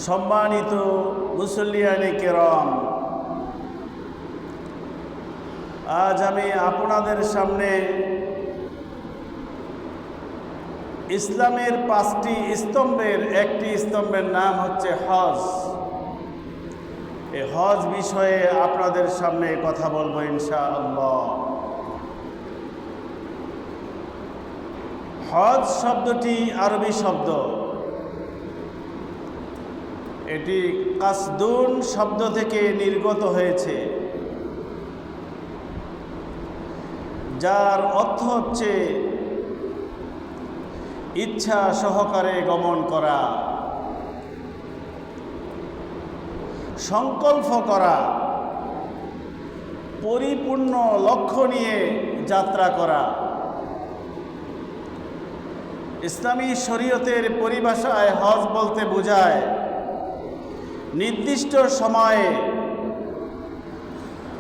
সম্মানিত মুসল্লিয়ানে কেরাম, আজ আমি আপনাদের সামনে ইসলামের 5টি স্তম্ভের একটি স্তম্ভের নাম হচ্ছে হজ। এই হজ বিষয়ে আপনাদের সামনে কথা বলবো ইনশাআল্লাহ। হজ শব্দটি আরবি শব্দ, এটি কাসদুন শব্দ থেকে নির্গত হয়েছে, যার অর্থ হচ্ছে ইচ্ছা সহকারে গমন করা, সংকল্প করা, পরিপূর্ণ লক্ষ্য নিয়ে যাত্রা করা। ইসলামী শরীয়তের পরিভাষায় হজ বলতে বোঝায় নির্দিষ্ট সময়ে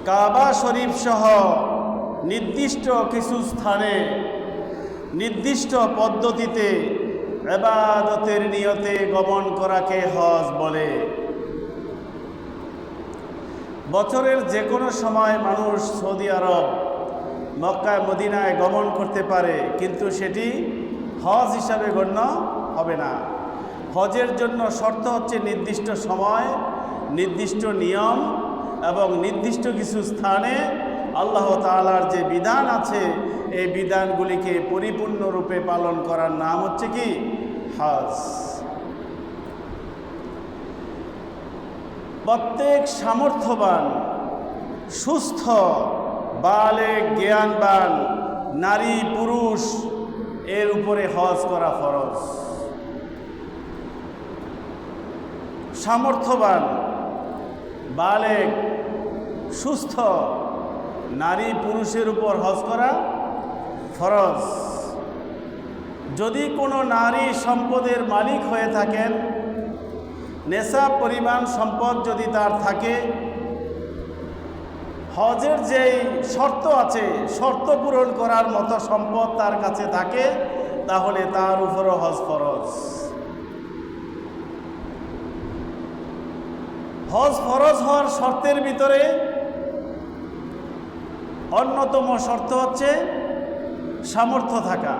কাবা শরীফ সহ নির্দিষ্ট কিছু স্থানে নির্দিষ্ট পদ্ধতিতে ইবাদতের নিয়তে গমন করাকে হজ বলে। বছরের যে কোনো সময় মানুষ সৌদি আরব, মক্কা, মদিনায় গমন করতে পারে, কিন্তু সেটি হজ হিসাবে গণ্য হবে না। হজের জন্য শর্ত হচ্ছে নির্দিষ্ট সময়, নির্দিষ্ট নিয়ম এবং নির্দিষ্ট কিছু স্থানে আল্লাহ তাআলার যে বিধান আছে এই বিধানগুলিকে পরিপূর্ণরূপে পালন করার নাম হচ্ছে কি? হজ। প্রত্যেক সামর্থ্যবান, সুস্থ, বালেগ, জ্ঞানবান নারী পুরুষ এর উপরে হজ করা ফরজ। সামর্থ্যবান, বালেগ, সুস্থ নারী পুরুষের উপর হজ করা ফরজ। যদি কোনো নারী সম্পদের মালিক হয়ে থাকেন, নেশাব পরিমাণ সম্পদ যদি তার থাকে, হজের যেই শর্ত আছে শর্ত পূরণ করার মতো সম্পদ তার কাছে থাকে, তাহলে তার উপরও হজ ফরজ। হজ ফরজ হওয়ার শর্তের ভিতরে অন্যতম শর্ত হচ্ছে সামর্থ্য থাকা।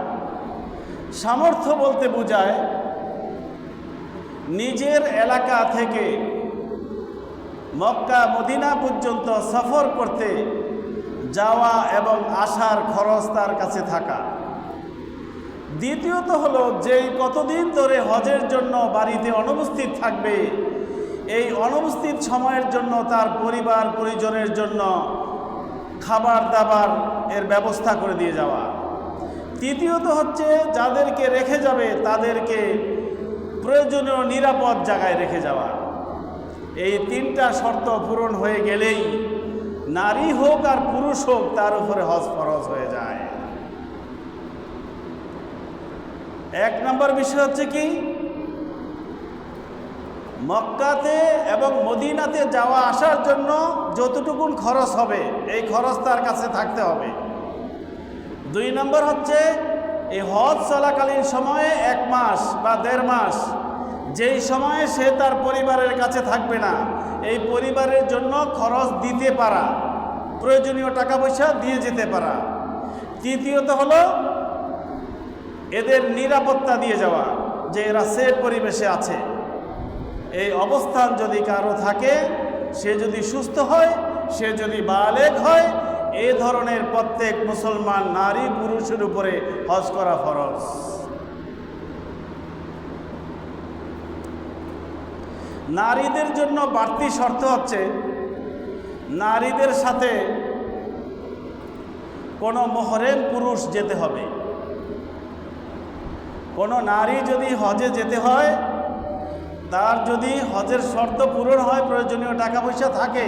সামর্থ্য বলতে বোঝায় নিজের এলাকা থেকে মক্কা মদিনা পর্যন্ত সফর করতে যাওয়া এবং আসার খরচ তার কাছে থাকা। দ্বিতীয়ত হলো যেই কতদিন ধরে হজের জন্য বাড়িতে অনুপস্থিত থাকবে, এই অনুপস্থিত সময়ের জন্য তার পরিবার পরিজনের জন্য খাবার দাবার এর ব্যবস্থা করে দিয়ে যাওয়া। তৃতীয়ত হচ্ছে যাদেরকে রেখে যাবে তাদেরকে প্রয়োজনীয় নিরাপদ জায়গায় রেখে যাওয়া। এই 3টা শর্ত পূরণ হয়ে গেলেই নারী হোক আর পুরুষ হোক তার উপরে হজ ফরজ হয়ে যায়। 1 নম্বর বিষয় হচ্ছে কি? মক্কাতে এবং মদিনাতে যাওয়া আসার জন্য যতটুকুন খরচ হবে এই খরচ তার কাছে থাকতে হবে। 2 নম্বর হচ্ছে এই হজ চলাকালীন সময়ে 1 মাস বা 1.5 মাস যেই সময়ে সে তার পরিবারের কাছে থাকবে না, এই পরিবারের জন্য খরচ দিতে পারা, প্রয়োজনীয় টাকা পয়সা দিয়ে যেতে পারা। তৃতীয়ত হলো এদের নিরাপত্তা দিয়ে যাওয়া, যে এরা সেফ পরিবেশে আছে। এই অবস্থান যদি কারো থাকে, সে যদি সুস্থ হয়, সে যদি বালেগ হয়, এই ধরনের প্রত্যেক মুসলমান নারী পুরুষের উপরে হজ করা ফরজ। নারীদের জন্য বাড়তি শর্ত হচ্ছে নারীদের সাথে কোনো মুহরিম পুরুষ যেতে হবে। কোনো নারী যদি হজে যেতে হয়, তার যদি হজের শর্ত পূরণ হয়, প্রয়োজনীয় টাকা পয়সা থাকে,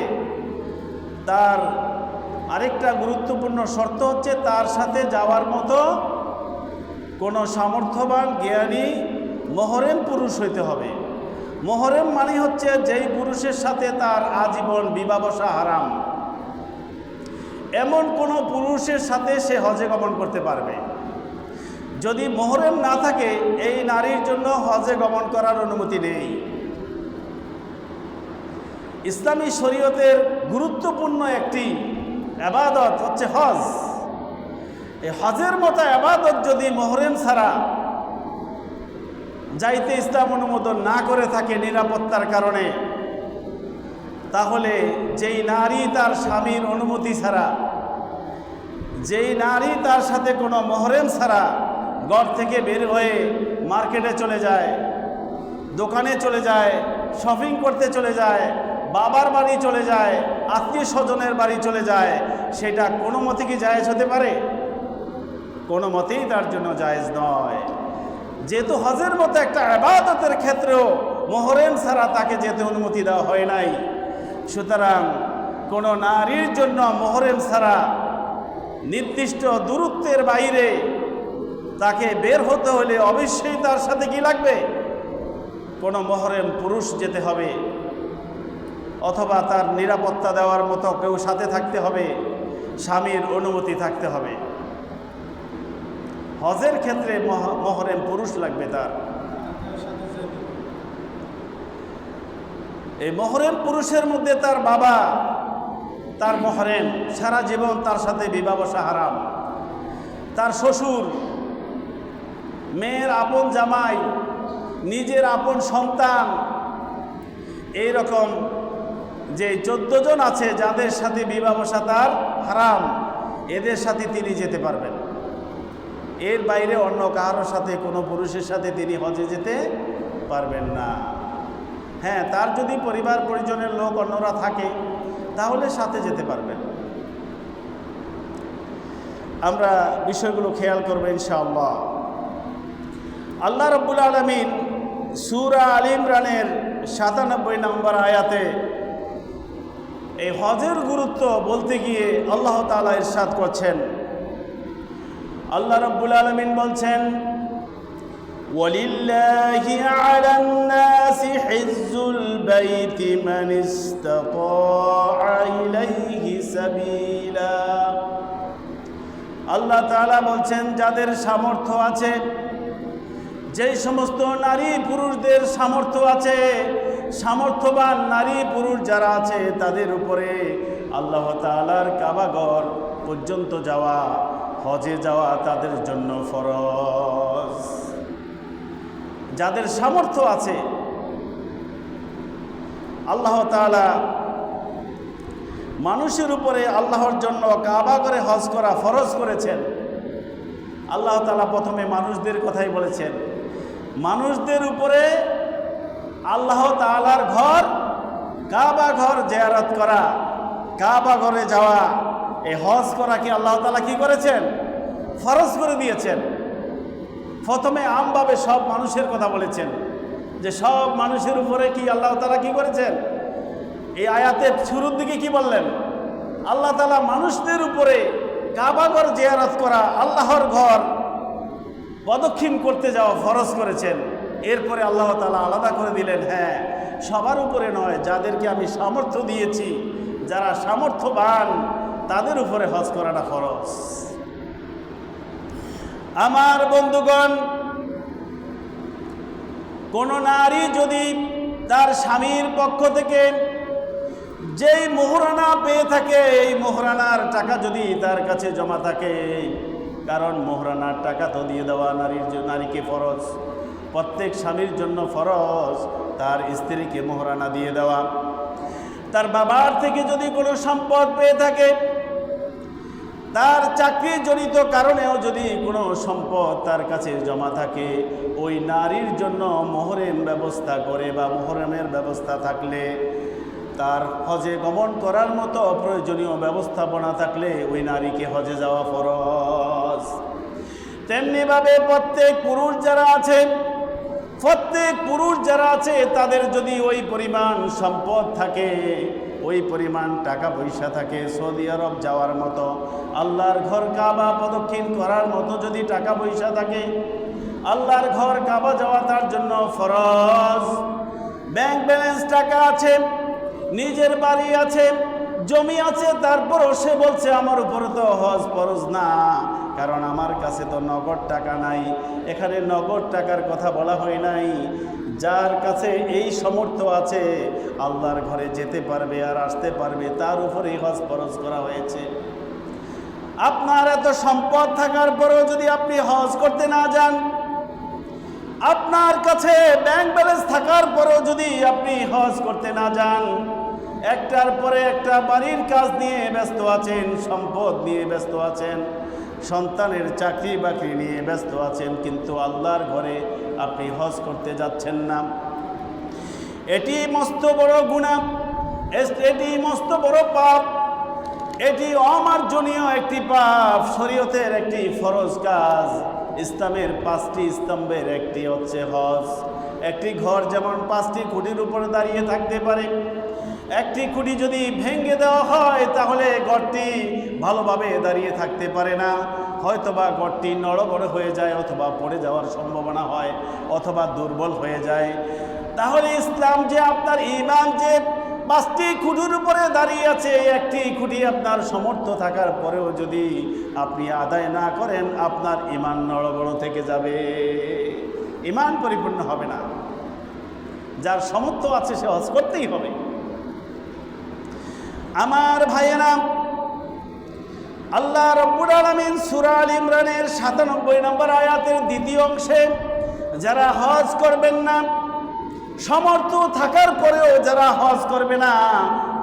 তার আরেকটা গুরুত্বপূর্ণ শর্ত হচ্ছে তার সাথে যাওয়ার মতো কোনো সামর্থ্যবান জ্ঞানী মুহরিম পুরুষ হইতে হবে। মুহরিম মানে হচ্ছে যেই পুরুষের সাথে তার আজীবন বিবাহ বসা হারাম, এমন কোনো পুরুষের সাথে সে হজে গমন করতে পারবে। যদি মুহরিম না থাকে, এই নারীর জন্য হজে গমন করার অনুমতি নেই। ইসলামী শরীয়তের গুরুত্বপূর্ণ একটি ইবাদত হচ্ছে হজ। এই হজের মতো ইবাদত যদি মুহররম ছাড়া যাইতে ইসলাম অনুমোদন না করে থাকে নিরাপত্তার কারণে, তাহলে যেই নারী তার স্বামীর অনুমতি ছাড়া, যেই নারী তার সাথে কোনো মুহররম ছাড়া ঘর থেকে বের হয়ে মার্কেটে চলে যায়, দোকানে চলে যায়, শপিং করতে চলে যায়, বাবার বাড়ি চলে যায়, আত্মীয় স্বজনের বাড়ি চলে যায়, সেটা কোনো মতে কি জায়েজ হতে পারে? কোনো মতেই তার জন্য জায়েজ নয়। যেহেতু হজের মতো একটা ইবাদতের ক্ষেত্রেও মুহররম ছাড়া তাকে যেতে অনুমতি দেওয়া হয় নাই, সুতরাং কোনো নারীর জন্য মুহররম ছাড়া নির্দিষ্ট দূরত্বের বাইরে তাকে বের হতে হলে অবশ্যই তার সাথে কি লাগবে? কোনো মুহররম পুরুষ যেতে হবে, অথবা তার নিরাপত্তা দেওয়ার মতো কেউ সাথে থাকতে হবে, স্বামীর অনুমতি থাকতে হবে। হজের ক্ষেত্রে মুহররম পুরুষ লাগবে তার। এই মুহররম পুরুষের মধ্যে তার বাবা, তার মুহররম, সারা জীবন তার সাথে বিবাহ বসা হারাম। তার শ্বশুর, মেয়ের আপন জামাই, নিজের আপন সন্তান, এই রকম যে 14 জন আছে যাদের সাথে বিবাহ বসা তার হারাম, এদের সাথে তিনি যেতে পারবেন। এর বাইরে অন্য কারোর সাথে, কোনো পুরুষের সাথে তিনি হজে যেতে পারবেন না। হ্যাঁ, তার যদি পরিবার পরিজনের লোক অন্যরা থাকে তাহলে সাথে যেতে পারবেন। আমরা বিষয়গুলো খেয়াল করব ইনশাআল্লাহ। আল্লাহ রাব্বুল আলামিন সূরা আল ইমরানের 97 নম্বর আয়াতে এই হজের গুরুত্ব বলতে গিয়ে আল্লাহ তাআলা ইরশাদ করছেন, আল্লাহ রাব্বুল আলামিন বলছেন, ওয়ালিল্লাহি আলান নাসি হিজ্জুল বাইতি মান ইসতাতা ইলাইহি সাবিলা। আল্লাহ তাআলা বলছেন, যাদের সামর্থ্য আছে, যেই সমস্ত নারী পুরুষদের সামর্থ্য আছে, সামর্থ্যবান নারী পুরুষ যারা আছে তাদের উপরে আল্লাহ তাআলার কাবাঘর পর্যন্ত যাওয়া, হজে যাওয়া তাদের জন্য ফরজ। যাদের সামর্থ্য আছে, আল্লাহ তাআলা মানুষের উপরে আল্লাহর জন্য কাবাঘরে হজ করা ফরজ করেছেন। আল্লাহ তাআলা প্রথমে মানুষদের কথাই বলেছেন, মানুষদের উপরে আল্লাহ তাআলার ঘর, কাবা ঘর জিয়ারত করা, কাবা ঘরে যাওয়া, এই হজ করা কি আল্লাহ তাআলা কি করেছেন? ফরজ করে দিয়েছেন। প্রথমে আমভাবে সব মানুষের কথা বলেছেন, যে সব মানুষের উপরে কি আল্লাহ তাআলা কি করেছেন? এই আয়াতের শুরুর দিকে কি বললেন? আল্লাহ তাআলা মানুষদের উপরে কাবা ঘর জিয়ারত করা, আল্লাহর ঘর প্রদক্ষিণ করতে যাওয়া ফরজ করেছেন। এরপরে আল্লাহ তাআলা আলাদা করে দিলেন, হ্যাঁ, সবার উপরে নয়, যাদেরকে আমি সামর্থ্য দিয়েছি, যারা সামর্থ্যবান তাদের উপরে হজ করাটা ফরজ। আমার বন্ধুগণ, কোন নারী যদি তার স্বামীর পক্ষ থেকে যেই মোহরানা পেয়ে থাকে, এই মোহরানার টাকা যদি তার কাছে জমা থাকে, কারণ মোহরানার টাকা তো দিয়ে দেওয়া নারীকে ফরজ, প্রত্যেক স্বামীর জন্য ফরজ তার স্ত্রীকে মোহরানা দিয়ে দেওয়া। তার বাবার থেকে যদি কোনো সম্পদ পেয়ে থাকে, তার চাকরিজনিত কারণেও যদি কোনো সম্পদ তার কাছে জমা থাকে, ওই নারীর জন্য মোহরেম ব্যবস্থা করে বা মোহরমের ব্যবস্থা থাকলে, তার হজে গমন করার মতো প্রয়োজনীয় ব্যবস্থাপনা থাকলে ওই নারীকে হজে যাওয়া ফরজ। তেমনিভাবে প্রত্যেক পুরুষ যারা আছে তাদের যদি ওই পরিমাণ সম্পদ থাকে, ওই পরিমাণ টাকা পয়সা থাকে, সৌদি আরব যাওয়ার মতো, আল্লাহর ঘর কাবা প্রদক্ষিণ করার মতো যদি টাকা পয়সা থাকে, আল্লাহর ঘর কাবা যাওয়া তার জন্য ফরজ। ব্যাংক ব্যালেন্স টাকা আছে, নিজের বাড়ি আছে, জমি আছে, তারপরও সে বলছে আমার উপরে তো হজ ফরজ না, কারণ আমার কাছে তো নগদ টাকা নাই। এখানে নগদ টাকার কথা বলা হয় নাই, যার কাছে এই সামর্থ্য আছে আল্লাহর ঘরে যেতে পারবে আর আসতে পারবে, তার উপরে হজ ফরজ করা হয়েছে। আপনার এত সম্পদ থাকার পরেও যদি আপনি হজ করতে না যান, আপনার কাছে ব্যাংক ব্যালেন্স থাকার পরেও যদি আপনি হজ করতে না যান, একটার পরে একটা বাড়ির কাজ নিয়ে ব্যস্ত আছেন, সম্পদ নিয়ে ব্যস্ত আছেন, সন্তানের চাকরি বাকরি নিয়ে ব্যস্ত আছেন, কিন্তু আল্লাহর ঘরে আপনি হজ করতে যাচ্ছেন না, এটি মস্ত বড় গুনাহ, এটি মস্ত বড় পাপ, এটি অমার্জনীয় একটি পাপ, শরীয়তের একটি ফরজ কাজ। ইসলামের 5টি স্তম্ভের একটি হচ্ছে হজ। একটি ঘর যেমন 5টি খুঁটির উপরে দাঁড়িয়ে থাকতে পারে, একটি খুঁটি যদি ভেঙে দেওয়া হয় তাহলে ঘরটি ভালোভাবে দাঁড়িয়ে থাকতে পারে না, হয়তোবা ঘরটি নড়বড় হয়ে যায়, অথবা পড়ে যাওয়ার সম্ভাবনা হয়, অথবা দুর্বল হয়ে যায়। তাহলে ইসলাম যে আপনার ঈমান যে 5টি খুঁটির উপরে দাঁড়িয়ে আছে, একটি খুঁটি আপনার সামর্থ্য থাকার পরেও যদি আপনি আদায় না করেন, আপনার ঈমান নড়বড় থেকে যাবে, ঈমান পরিপূর্ণ হবে না। যার সামর্থ্য আছে সে হজ করতেই হবে। আমার ভাইয়েরা, আল্লাহ রাব্বুল আলামিন সূরা আল ইমরানের 97 নম্বর আয়াতের দ্বিতীয় অংশে যারা হজ করবেন না, সামর্থ্য থাকার পরেও যারা হজ করবে না,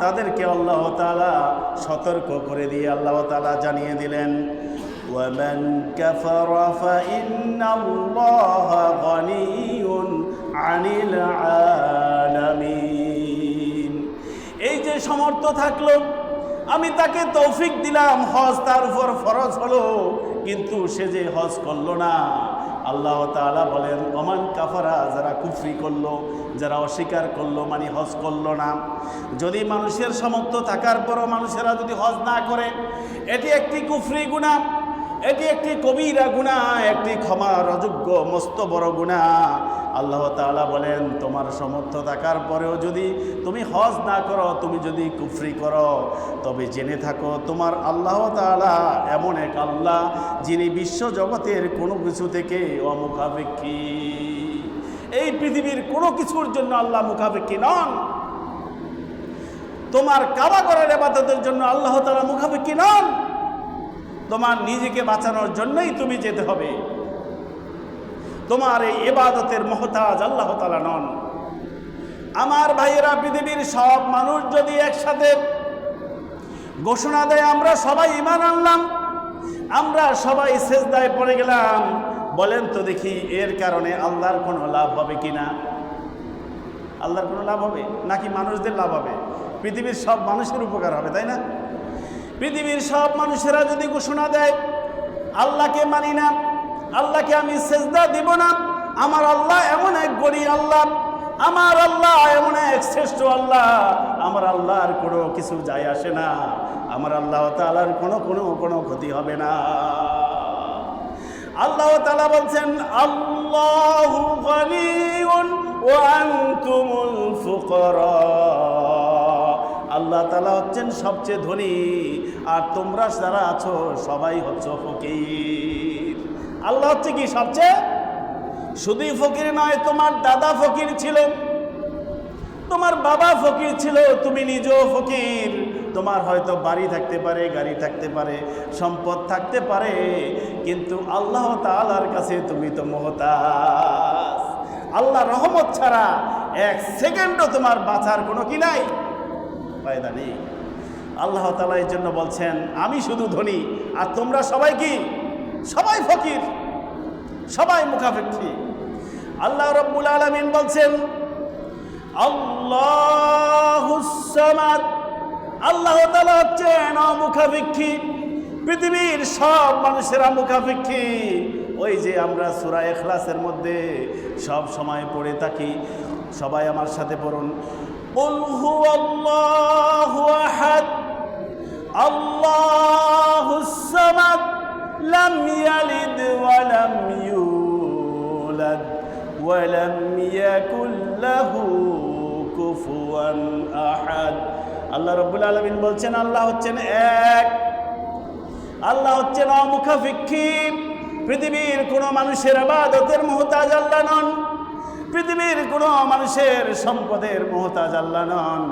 তাদেরকে আল্লাহ তাআলা সতর্ক করে দিয়ে আল্লাহ তাআলা জানিয়ে দিলেন, ওয়ামান কাফারা ফাইন্নাল্লাহা গানিয়্যুন আনিল আলামিন। এই যে সামর্থ্য থাকলো, আমি তাকে তৌফিক দিলাম, হজ তার উপর ফরজ হলো, কিন্তু সে যে হজ করলো না, আল্লাহ তাআলা বলেন ওমান কাফারা, যারা কুফরি করলো, যারা অস্বীকার করলো, মানে হজ করলো না। যদি মানুষের সামর্থ্য থাকার পরও মানুষেরা যদি হজ না করে, এটি একটি কুফরি গুনাহ, এটি একটি কবিরা গুনাহ, একটি ক্ষমার অযোগ্য মস্ত বড় গুনাহ। আল্লাহ তাআলা বলেন তোমার সামর্থ্য থাকার পরেও যদি তুমি হজ না করো, তুমি যদি কুফরি করো, তবে জেনে থাকো তোমার আল্লাহ তাআলা এমন এক আল্লাহ যিনি বিশ্ব জগতের কোনো কিছু থেকে অমুখাপেক্ষী। এই পৃথিবীর কোনো কিছুর জন্য আল্লাহ মুখাপেক্ষী নন। তোমার কাবা ঘরের ইবাদতের জন্য আল্লাহ তাআলা মুখাপেক্ষী নন। তোমার নিজেকে বাঁচানোর জন্যই তুমি যেতে হবে। তোমার এই ইবাদতের মুহতাজ আল্লাহ তাআলা নন। আমার ভাইয়েরা, পৃথিবীর সব মানুষ যদি একসাথে ঘোষণা দেয় আমরা সবাই ঈমান আনলাম, আমরা সবাই সিজদায় পড়ে গেলাম, বলেন তো দেখি এর কারণে আল্লাহর কোনো লাভ হবে কিনা? আল্লাহর কোনো লাভ হবে নাকি মানুষদের লাভ হবে? পৃথিবীর সব মানুষের উপকার হবে, তাই না? পৃথিবীর সব মানুষেরা যদি ঘোষণা দেয় আল্লাহকে মানি না, আল্লাহকে আমি সিজদা দিব না, আমার আল্লাহ এমন এক গনি আল্লাহ, আমার আল্লাহ এমন এক শ্রেষ্ঠ আল্লাহ, আমার আল্লাহর কোনো কিছু যায় আসে না, আমার আল্লাহ তাআলার কোনো ক্ষতি হবে না। আল্লাহ তাআলা বলছেন আল্লাহু গনিয়ুন ওয়া আনতুমুল ফুকারা। আল্লাহ তাআলা হচ্ছেন সবচেয়ে ধনী, আর তোমরা যারা আছো সবাই হচ্ছে ফকির। আল্লাহ হচ্ছে কি সবচেয়ে? শুধুই ফকির নয়, তোমার দাদা ফকির ছিল, তোমার বাবা ফকির ছিল, তুমি নিজেও ফকির। তোমার হয়তো বাড়ি থাকতে পারে, গাড়ি থাকতে পারে, সম্পদ থাকতে পারে, কিন্তু আল্লাহ তাআলার কাছে তুমি তো মুহতাজ। আল্লাহ রহমত ছাড়া এক সেকেন্ডও তোমার বাঁচার কোনো কি নাই, ফায়দা নেই। আল্লাহ তাআলা এর জন্য বলছেন আমি শুধু ধনী আর তোমরা সবাই কি? সবাই ফকির, সবাই মুখাপেক্ষী। আল্লাহ রাব্বুল আলামিন বলছেন আল্লাহুস সামাদ। আল্লাহ তাআলা হচ্ছেন মুখাপেক্ষী, পৃথিবীর সব মানুষেরা মুখাপেক্ষী। ওই যে আমরা সূরা ইখলাসের মধ্যে সব সময় পড়ে থাকি, সবাই আমার সাথে পড়ুন, কুল হুয়াল্লাহু আহাদ আল্লাহুস সামাদ লাম ইয়ালিদ ওয়া লাম ইউলাদ ওয়া লাম ইয়াকুল লাহু কুফুয়ান আহাদ। আল্লাহ রাব্বুল আলামিন বলছেন আল্লাহ হচ্ছেন এক, আল্লাহ হচ্ছেন অমুখাপেক্ষী, পৃথিবীর কোনো মানুষের ইবাদতের মুহতাজ আল্লাহ নন। পৃথিবীর কোনো মানুষের সম্পদের মুহতাজ আল্লাহ নন।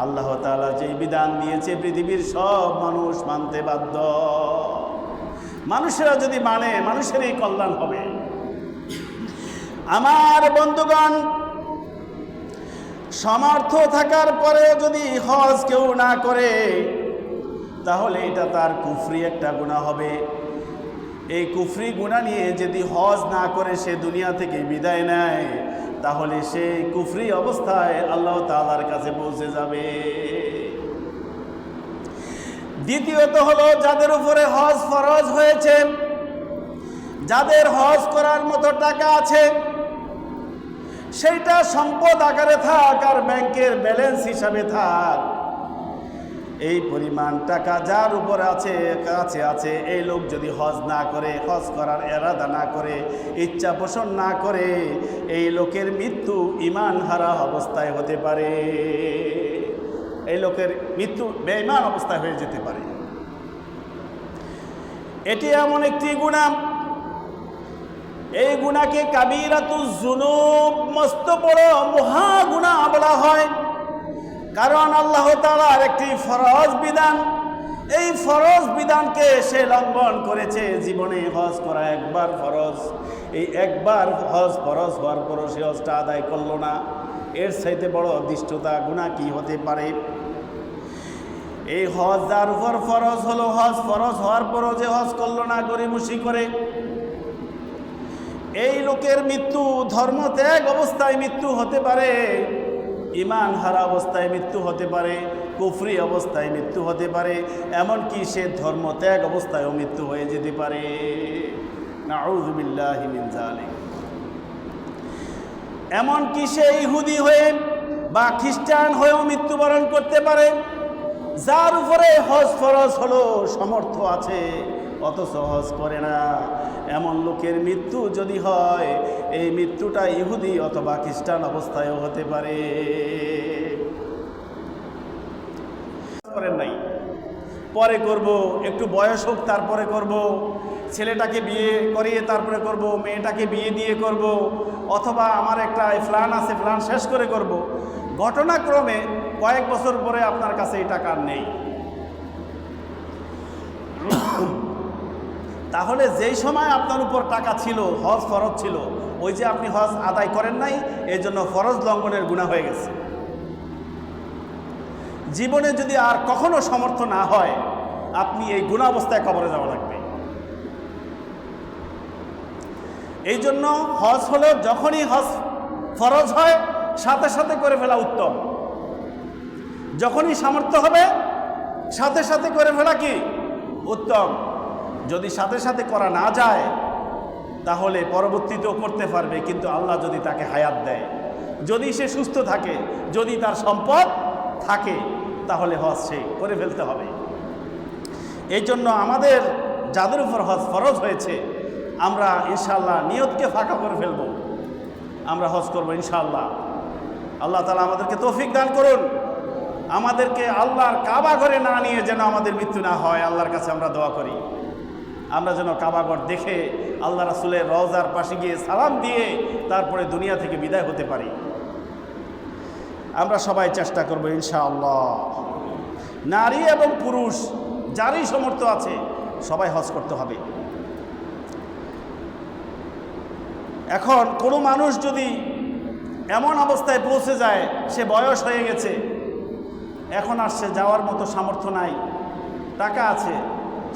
আল্লাহ তাআলা যেই বিধান দিয়েছে পৃথিবীর সব মানুষ মানতে বাধ্য। মানুষেরা যদি মানে মানুষেরই কল্যাণ হবে। আমার বন্ধুগণ, সামর্থ্য থাকার পরেও যদি হজ কেউ না করে তাহলে এটা তার কুফরি একটা গুনাহ হবে। এই কুফরি গুনাহ নিয়ে যদি হজ না করে সে দুনিয়া থেকে বিদায় নেয় তাহলে সে কুফরি অবস্থায় আল্লাহ তাআলার কাছে পৌঁছে যাবে। দ্বিতীয়ত হলো, যাদের উপরে হজ ফরজ হয়েছে, যাদের হজ করার মতো টাকা আছে, সেইটা সম্পদ আকারে থাক আর ব্যাংকের ব্যালেন্স হিসাবে থাক, এই পরিমাণ টাকা যার উপর আছে এই লোক যদি হজ না করে, হজ করার এরাদা না করে, ইচ্ছা পোষণ না করে, এই লোকের মৃত্যু ঈমান হারা অবস্থায় হতে পারে। এই লোকের মৃত্যু বেঈমান অবস্থায় হয়ে যেতে পারে। এটি এমন একটি গুনাহ, এই গুনাহকে কাবীরাতুজ জুনুব, মস্ত বড় মহা গুনাহ বলা হয়। কারণ আল্লাহ তাআলার একটি ফরজ বিধান, এই ফরজ বিধানকে সে লঙ্ঘন করেছে। জীবনে হজ করা একবার ফরজ, এই একবার হজ ফরজ হওয়ার পরও সে হজটা আদায় করলো না, এর চাইতে বড় অদৃষ্টতা গুনাহ কি হতে পারে? এই হজ যার উপর ফরজ হলো, হজ ফরজ হওয়ার পরও যে হজ করলো না, গরিমসি করে, এই লোকের মৃত্যু ধর্ম ত্যাগ অবস্থায় মৃত্যু হতে পারে, ঈমান হারা অবস্থায় মৃত্যু হতে পারে, কুফরি অবস্থায় মৃত্যু হতে পারে, এমনকি সে ধর্ম ত্যাগ অবস্থায়ও মৃত্যু হয়ে যেতে পারে। নাউযু বিল্লাহি মিন যালিক। এমনকি সে ইহুদি হয়ে বা খ্রিস্টান হয়েও মৃত্যুবরণ করতে পারে। যার উপরে হজ ফরজ হলো, সামর্থ্য আছে, অথচ হজ করে না, এমন লোকের মৃত্যু যদি হয়, এই মৃত্যুটা ইহুদি অথবা খ্রিস্টান অবস্থায়ও হতে পারে। করেন নাই, পরে করব, একটু বয়স হোক তারপরে করব, ছেলেটাকে বিয়ে করিয়ে তারপরে করব, মেয়েটাকে বিয়ে দিয়ে করব, অথবা আমার একটা প্ল্যান আছে, প্ল্যান শেষ করে করব। ঘটনাক্রমে কয়েক বছর পরে আপনার কাছে এই টাকা নেই, তাহলে যেই সময় আপনার উপর টাকা ছিল, হজ ফরজ ছিল, ওই যে আপনি হজ আদায় করেন নাই, এই জন্য ফরজ লঙ্ঘনের গুনাহ হয়ে গেছে। জীবনে যদি আর কখনো সামর্থ্য না হয়, আপনি এই গুনাহ অবস্থায় কবরে যাওয়া লাগবে। এই জন্য হজ হলো, যখনই হজ ফরজ হয় সাথে সাথে করে ফেলা উত্তম। যখনই সামর্থ্য হবে সাথে সাথে করে ফেলা কি উত্তম। যদি সাথে সাথে করা না যায় তাহলে পরবর্তীতেও করতে পারবে, কিন্তু আল্লাহ যদি তাকে হায়াত দেয়, যদি সে সুস্থ থাকে, যদি তার সম্পদ থাকে, তাহলে হজ সে করে ফেলতে হবে। এই জন্য আমাদের যাদের উপর হজ ফরজ হয়েছে, আমরা ইনশাআল্লাহ নিয়তকে ফাঁকা করে ফেলব, আমরা হজ করব ইনশাআল্লাহ। আল্লাহ তাআলা আমাদেরকে তৌফিক দান করুন। আমাদেরকে আল্লাহর কাবা ঘরে না নিয়ে যেন আমাদের মৃত্যু না হয়, আল্লাহর কাছে আমরা দোয়া করি। আমরা যেন কাবাঘর দেখে আল্লাহ রাসূলের রওজার পাশে গিয়ে সালাম দিয়ে তারপরে দুনিয়া থেকে বিদায় হতে পারি। আমরা সবাই চেষ্টা করব ইনশাআল্লাহ। নারী এবং পুরুষ যারই সামর্থ্য আছে সবাই হজ করতে হবে। এখন কোনো মানুষ যদি এমন অবস্থায় পৌঁছে যায়, সে বয়স হয়ে গেছে, এখন আর সে যাওয়ার মতো সামর্থ্য নাই, টাকা আছে,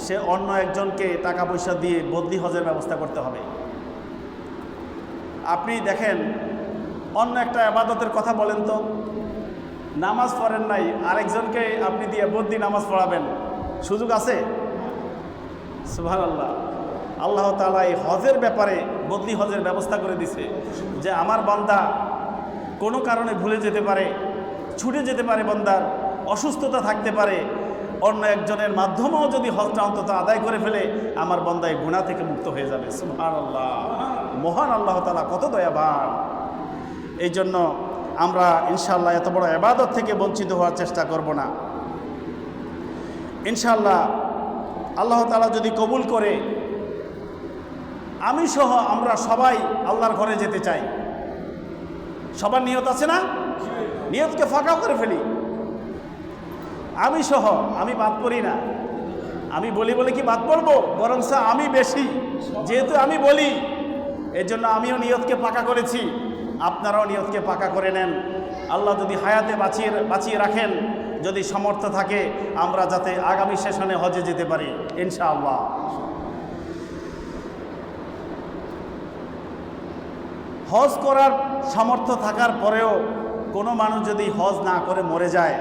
সে অন্য একজনকে টাকা পয়সা দিয়ে বদলি হজের ব্যবস্থা করতে হবে। আপনি দেখেন, অন্য একটা ইবাদতের কথা বলেন তো, নামাজ পড়েন নাই, আরেকজনকে আপনি দিয়ে বদলি নামাজ পড়াবেন, সুযোগ আছে? সুবহানাল্লাহ। আল্লাহ তাআলা এই হজের ব্যাপারে বদলি হজের ব্যবস্থা করে দিছে, যে আমার বান্দা কোনো কারণে ভুলে যেতে পারে, ছুটে যেতে পারে, বান্দার অসুস্থতা থাকতে পারে, অন্য একজনের মাধ্যমেও যদি হজটা অন্তত আদায় করে ফেলে, আমার বান্দা এই গুনাহ থেকে মুক্ত হয়ে যাবে। সুবহানাল্লাহ। মহান আল্লাহ তাআলা কত দয়াবান। এই জন্য আমরা ইনশাআল্লাহ এত বড় ইবাদত থেকে বঞ্চিত হওয়ার চেষ্টা করব না। ইনশাআল্লাহ আল্লাহ তাআলা যদি কবুল করে, আমি সহ আমরা সবাই আল্লাহর ঘরে যেতে চাই। সবার নিয়ত আছে না? নিয়তকে ফাঁকা করে ফেলি। আমি সহ, আমি বাদ পড়ি না। আমি বলি বলে কি বাদ পড়বো? বরং আমি বেশি, যেহেতু আমি বলি এর জন্য আমিও নিয়তকে পাকা করেছি। আপনারাও নিয়তকে পাকা করে নেন। আল্লাহ যদি হায়াতে বাঁচিয়ে রাখেন, যদি সামর্থ্য থাকে, আমরা যাতে আগামী সেশনে হজে যেতে পারি ইনশাআল্লাহ। হজ করার সামর্থ্য থাকার পরেও কোনো মানুষ যদি হজ না করে মরে যায়,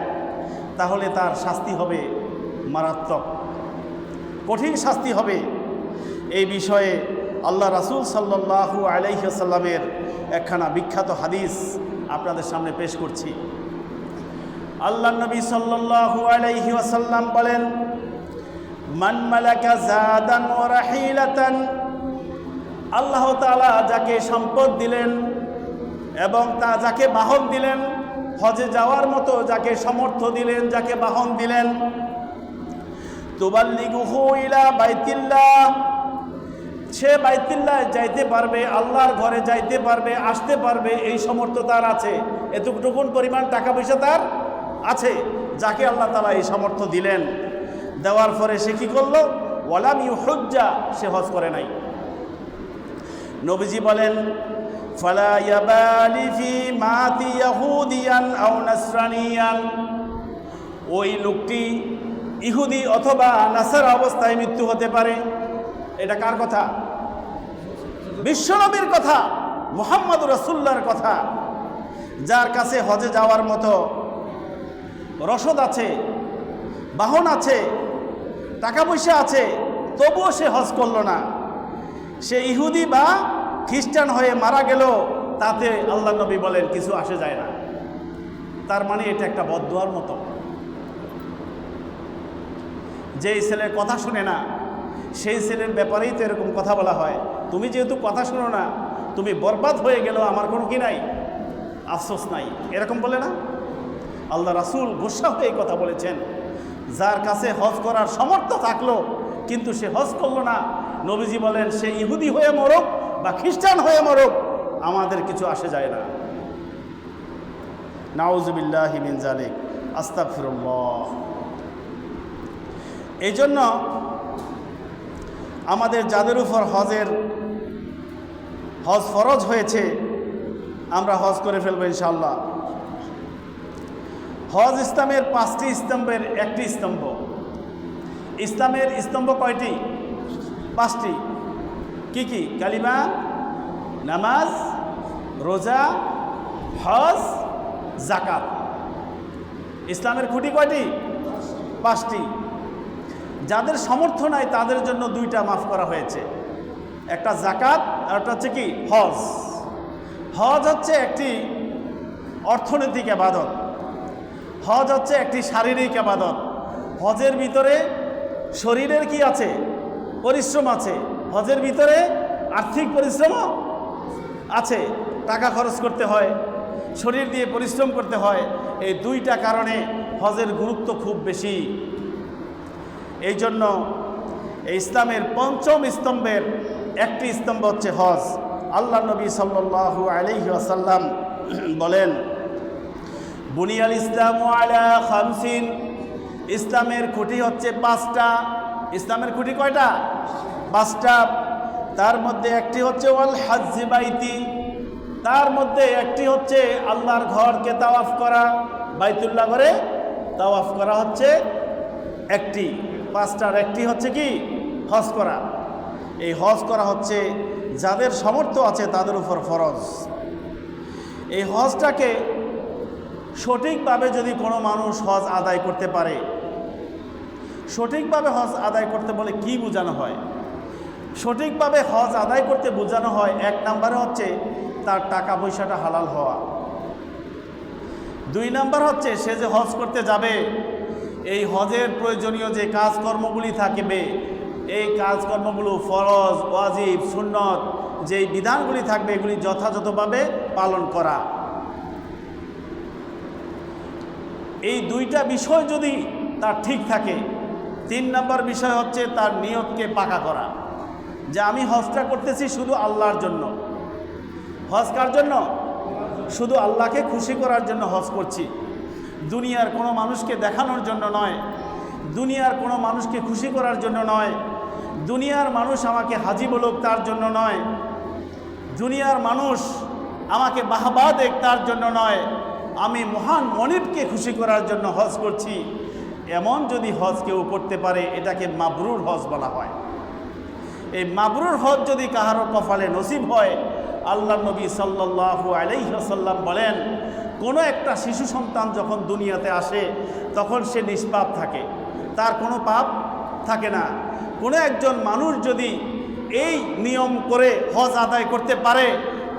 তাহলে তার শাস্তি হবে মারাত্মক, কঠিন শাস্তি হবে। এই বিষয়ে আল্লাহ রাসূল সাল্লাল্লাহু আলাইহি ওয়াসাল্লামের একখানা বিখ্যাত হাদিস আপনাদের সামনে পেশ করছি। আল্লাহ নবী সাল্লাল্লাহু আলাইহি ওয়াসাল্লাম বলেন, মান মালাকা জাদান ওয়া রাহিলাতান, আল্লাহ তাআলা যাকে সম্পদ দিলেন এবং যাকে বাহন দিলেন, হজে যাওয়ার মতো যাকে সামর্থ্য দিলেন, যাকে বাহন দিলেন, তুবাল্লিগুহু ইলা বাইতিল্লাহ, সে বাইতুল্লাহ যাইতে পারবে, আল্লাহর ঘরে যাইতে পারবে, আসতে পারবে, এই সামর্থ্য তার আছে। এতটুকুন পরিমাণ টাকা পয়সা তার আছে। যাকে আল্লাহ তাআলা এই সামর্থ্য দিলেন, দেওয়ার পরে সে কি করলো? ওয়ালাম ইউহুজ্জা, সে হজ করে নাই। নবীজি বলেন, ফালা ইয়াবালি ফি মাতি ইয়াহুদিয়ান আও নাসরানিয়ান, ওই লোকটি ইহুদি অথবা নাসারা অবস্থায় মৃত্যু হতে পারে। এটা কার কথা? বিশ্বনবীর কথা, মুহাম্মদুর রাসূলুল্লাহর কথা। যার কাছে হজে যাওয়ার মতো রসদ আছে, বাহন আছে, টাকা পয়সা আছে, তবুও সে হজ করলো না, সে ইহুদি বা খ্রিস্টান হয়ে মারা গেল, তাতে আল্লাহ নবী বলেন কিছু আসে যায় না। তার মানে এটা একটা বদদুয়ার মতো। যেই ছেলের কথা শুনে না, সেই ছেলের ব্যাপারেই তো এরকম কথা বলা হয়। তুমি যেহেতু কথা শুনো না, তুমি বরবাদ হয়ে গেল, আমার কোনো কি নাই, আফসোস নাই, এরকম বলে না? আল্লাহ রাসূল গুসা হয়ে কথা বলেছেন। যার কাছে হজ করার সামর্থ্য থাকলো কিন্তু সে হজ করলো না, নবীজি বলেন সে ইহুদি হয়ে মরুক বা খ্রিস্টান হয়ে মরুক, আমাদের কিছু আসে যায় না। নাউযুবিল্লাহি মিন যালিক, আস্তাগফিরুল্লাহ। এই জন্য আমাদের যাদের উপর হজ ফরজ হয়েছে, আমরা হজ করে ফেলবো ইনশাআল্লাহ। হজ ইসলামের 5টি স্তম্ভের একটি স্তম্ভ। ইসলামের স্তম্ভ কয়টি? 5টি। কি কি? কালিমা, নামাজ, রোজা, হজ, যাকাত। ইসলামের খুঁটি কয়টি? 5টি। যাদের সামর্থ্য নাই তাদের জন্য 2টা মাফ করা হয়েছে, একটা যাকাত আর একটা হচ্ছে কি হজ। হজ হচ্ছে একটি অর্থনৈতিক ইবাদত, হজ হচ্ছে একটি শারীরিক ইবাদত। হজের ভিতরে শরীরের কি আছে? পরিশ্রম আছে। হজের ভিতরে আর্থিক পরিশ্রমও আছে, টাকা খরচ করতে হয়, শরীর দিয়ে পরিশ্রম করতে হয়। এই 2টা কারণে হজের গুরুত্ব খুব বেশি। এই জন্য এই ইসলামের 5ম স্তম্ভের একটি স্তম্ভ হচ্ছে হজ। আল্লাহ নবী সাল্লাল্লাহু আলাইহি ওয়াসাল্লাম বলেন, বুনিয়াল ইসলামু আলা খামসিন, ইসলামের খুঁটি হচ্ছে 5টা। ইসলামের খুঁটি কয়টা? 5টা। তার মধ্যে একটি হচ্ছে ওয়াল হাজ্জি বাইতি, তার মধ্যে একটি হচ্ছে আল্লাহর ঘরকে তাওয়াফ করা, বাইতুল্লাহ ঘরে তাওয়াফ করা হচ্ছে একটি। 5টার একটি হচ্ছে কি? হজ করা। এই হজ করা হচ্ছে যাদের সামর্থ্য আছে তাদের উপর ফরজ। এই হজটাকে সঠিকভাবে যদি কোনো মানুষ হজ আদায় করতে পারে, সঠিকভাবে হজ আদায় করতে বলে কি বোঝানো হয়? সঠিকভাবে হজ আদায় করতে বোঝানো হয়, 1 নম্বরে হচ্ছে তার টাকা পয়সাটা হালাল হওয়া। 2 নম্বর হচ্ছে সে যে হজ করতে যাবে, এই হজের প্রয়োজনীয় যে কাজকর্মগুলি থাকবে, এই কাজকর্মগুলো ফরজ, ওয়াজিব, সুন্নত, যেই বিধানগুলি থাকবে এগুলি যথাযথভাবে পালন করা। এই 2টা বিষয় যদি তার ঠিক থাকে, 3 নম্বর বিষয় হচ্ছে তার নিয়তকে পাকা করা, যে আমি হজটা করতেছি শুধু আল্লাহর জন্য। হজ কার জন্য? শুধু আল্লাহকে খুশি করার জন্য হজ করছি, দুনিয়ার কোনো মানুষকে দেখানোর জন্য নয়, দুনিয়ার কোনো মানুষকে খুশি করার জন্য নয়, দুনিয়ার মানুষ আমাকে হাজি বলুক তার জন্য নয়, দুনিয়ার মানুষ আমাকে বাহবা দেখ তার জন্য নয়, আমি মহান মনিবকে খুশি করার জন্য হজ করছি। এমন যদি হজ কেউ করতে পারে এটাকে মাবরুর হজ বলা হয়। এই মাবরুর হজ যদি কাহারও কপালে নসিব হয়, আল্লাহ নবী সাল্লাল্লাহু আলাইহি ওয়াসাল্লাম বলেন, কোনো একটা শিশু সন্তান যখন দুনিয়াতে আসে তখন সে নিষ্পাপ থাকে, তার কোনো পাপ থাকে না। কোনো একজন মানুষ যদি এই নিয়ম করে হজ আদায় করতে পারে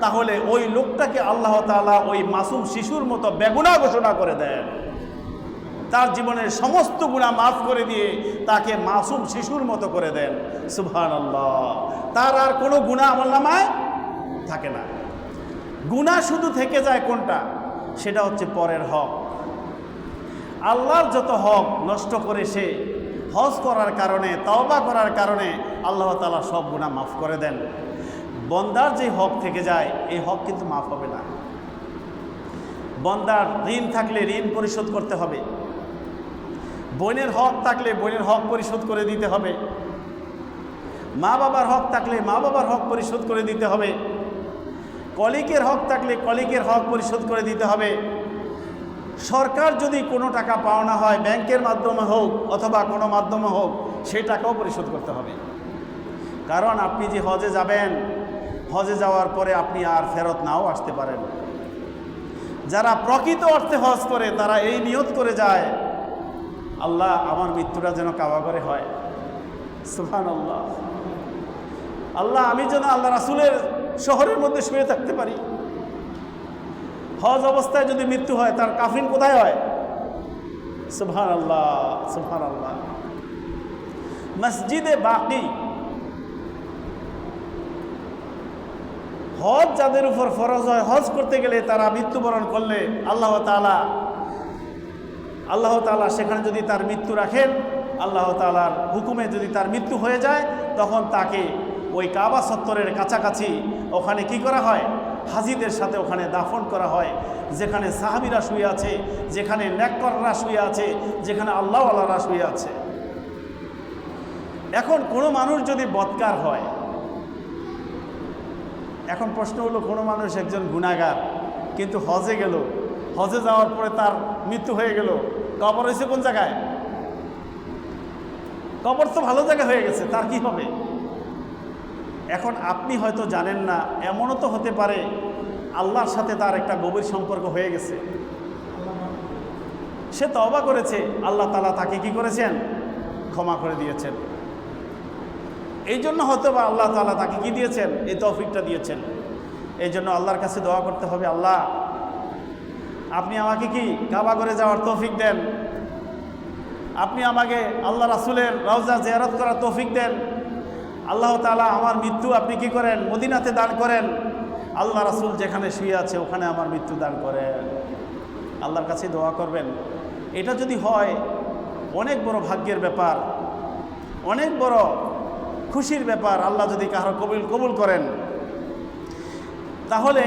তাহলে ওই লোকটাকে আল্লাহ তাআলা ওই মাসুম শিশুর মতো বেগুনাহ ঘোষণা করে দেন, তার জীবনের সমস্ত গুনাহ মাফ করে দিয়ে তাকে মাসুম শিশুর মতো করে দেন। সুবহানাল্লাহ। তার আর কোনো গুনাহ আমলনামায় থাকে না। গুনাহ শুধু থেকে যায় কোনটা? সেটা হচ্ছে পরের হক। আল্লাহর যত হক নষ্ট করে সে হজ করার কারণে, তওবা করার কারণে আল্লাহ তাআলা সব গুনাহ মাফ করে দেন। বন্দার যে হক থেকে যায় এই হক কিন্তু মাফ হবে না। বন্দার ঋণ থাকলে ঋণ পরিশোধ করতে হবে, বোনের হক থাকলে বোনের হক পরিশোধ করে দিতে হবে, মা বাবার হক থাকলে মা বাবার হক পরিশোধ করে দিতে হবে, কলিগের হক থাকলে কলিগের হক পরিশোধ করে দিতে হবে। সরকার যদি কোনো টাকা পাওনা হয় ব্যাংকের মাধ্যমে হোক অথবা কোনো মাধ্যমে হোক সেই টাকাও পরিশোধ করতে হবে। কারণ আপনি যে হজে যাবেন, হজে যাওয়ার পরে আপনি আর ফেরত নাও আসতে পারেন। যারা প্রকৃত অর্থে হজ করে তারা এই নিয়ত করে যায়, আল্লাহ আমার মৃত্যুটা যেন কাবা করে হয়। সুবহানাল্লাহ। আল্লাহ আমি যেন আল্লাহ রাসূলের শহরের মধ্যে শুয়ে থাকতে পারি। হজ অবস্থায় যদি মৃত্যু হয় তার কাফিন কোথায় হয়? সুবহানাল্লাহ, সুবহানাল্লাহ। মসজিদে বাকি হজ যাদের উপর ফরজ হয়, হজ করতে গেলে তারা মৃত্যুবরণ করলে আল্লাহ তাআলা সেখানে যদি তার মৃত্যু রাখেন, আল্লাহ তাআলার হুকুমে যদি তার মৃত্যু হয়ে যায় তখন তাকে ওই কাবা চত্বরের কাছাকাছি ওখানে কি করা হয়? হাজিদের সাথে ওখানে দাফন করা হয়, যেখানে সাহাবীরা শুয়ে আছে, যেখানে নেককাররা শুয়ে আছে, যেখানে আল্লাহওয়ালারা শুয়ে আছে। এখন কোনো মানুষ যদি বদকার হয়, এখন প্রশ্ন হলো কোনো মানুষ একজন গুনাহগার কিন্তু হজে গেল, হজে যাওয়ার পরে তার মৃত্যু হয়ে গেল, কবর হয়েছে কোন জায়গায়? কবর তো ভালো জায়গা হয়ে গেছে, তার কি হবে? এখন আপনি হয়তো জানেন না, এমনও তো হতে পারে আল্লাহর সাথে তার একটা গভীর সম্পর্ক হয়ে গেছে, সে তওবা করেছে, আল্লাহ তাআলা তাকে কি করেছেন? ক্ষমা করে দিয়েছেন। এই জন্য হয়তো বা আল্লাহ তাআলা তাকে কি দিয়েছেন? এই তৌফিকটা দিয়েছেন। এই জন্য আল্লাহর কাছে দোয়া করতে হবে, আল্লাহ আপনি আমাকে কি কাবা ঘরে যাওয়ার তৌফিক দেন, আপনি আমাকে আল্লাহ রাসূলের রওজা জিয়ারত করার তৌফিক দেন। আল্লাহ তাআলা আমার মৃত্যু আপনি কি করেন? মদিনাতে দান করেন। আল্লাহ রাসূল যেখানে শুয়ে আছে ওখানে আমার মৃত্যু দান করেন। আল্লাহর কাছে দোয়া করবেন। এটা যদি হয় অনেক বড় ভাগ্যের ব্যাপার, অনেক বড় খুশির ব্যাপার। আল্লাহ যদি কারো কবুল করেন, তাহলে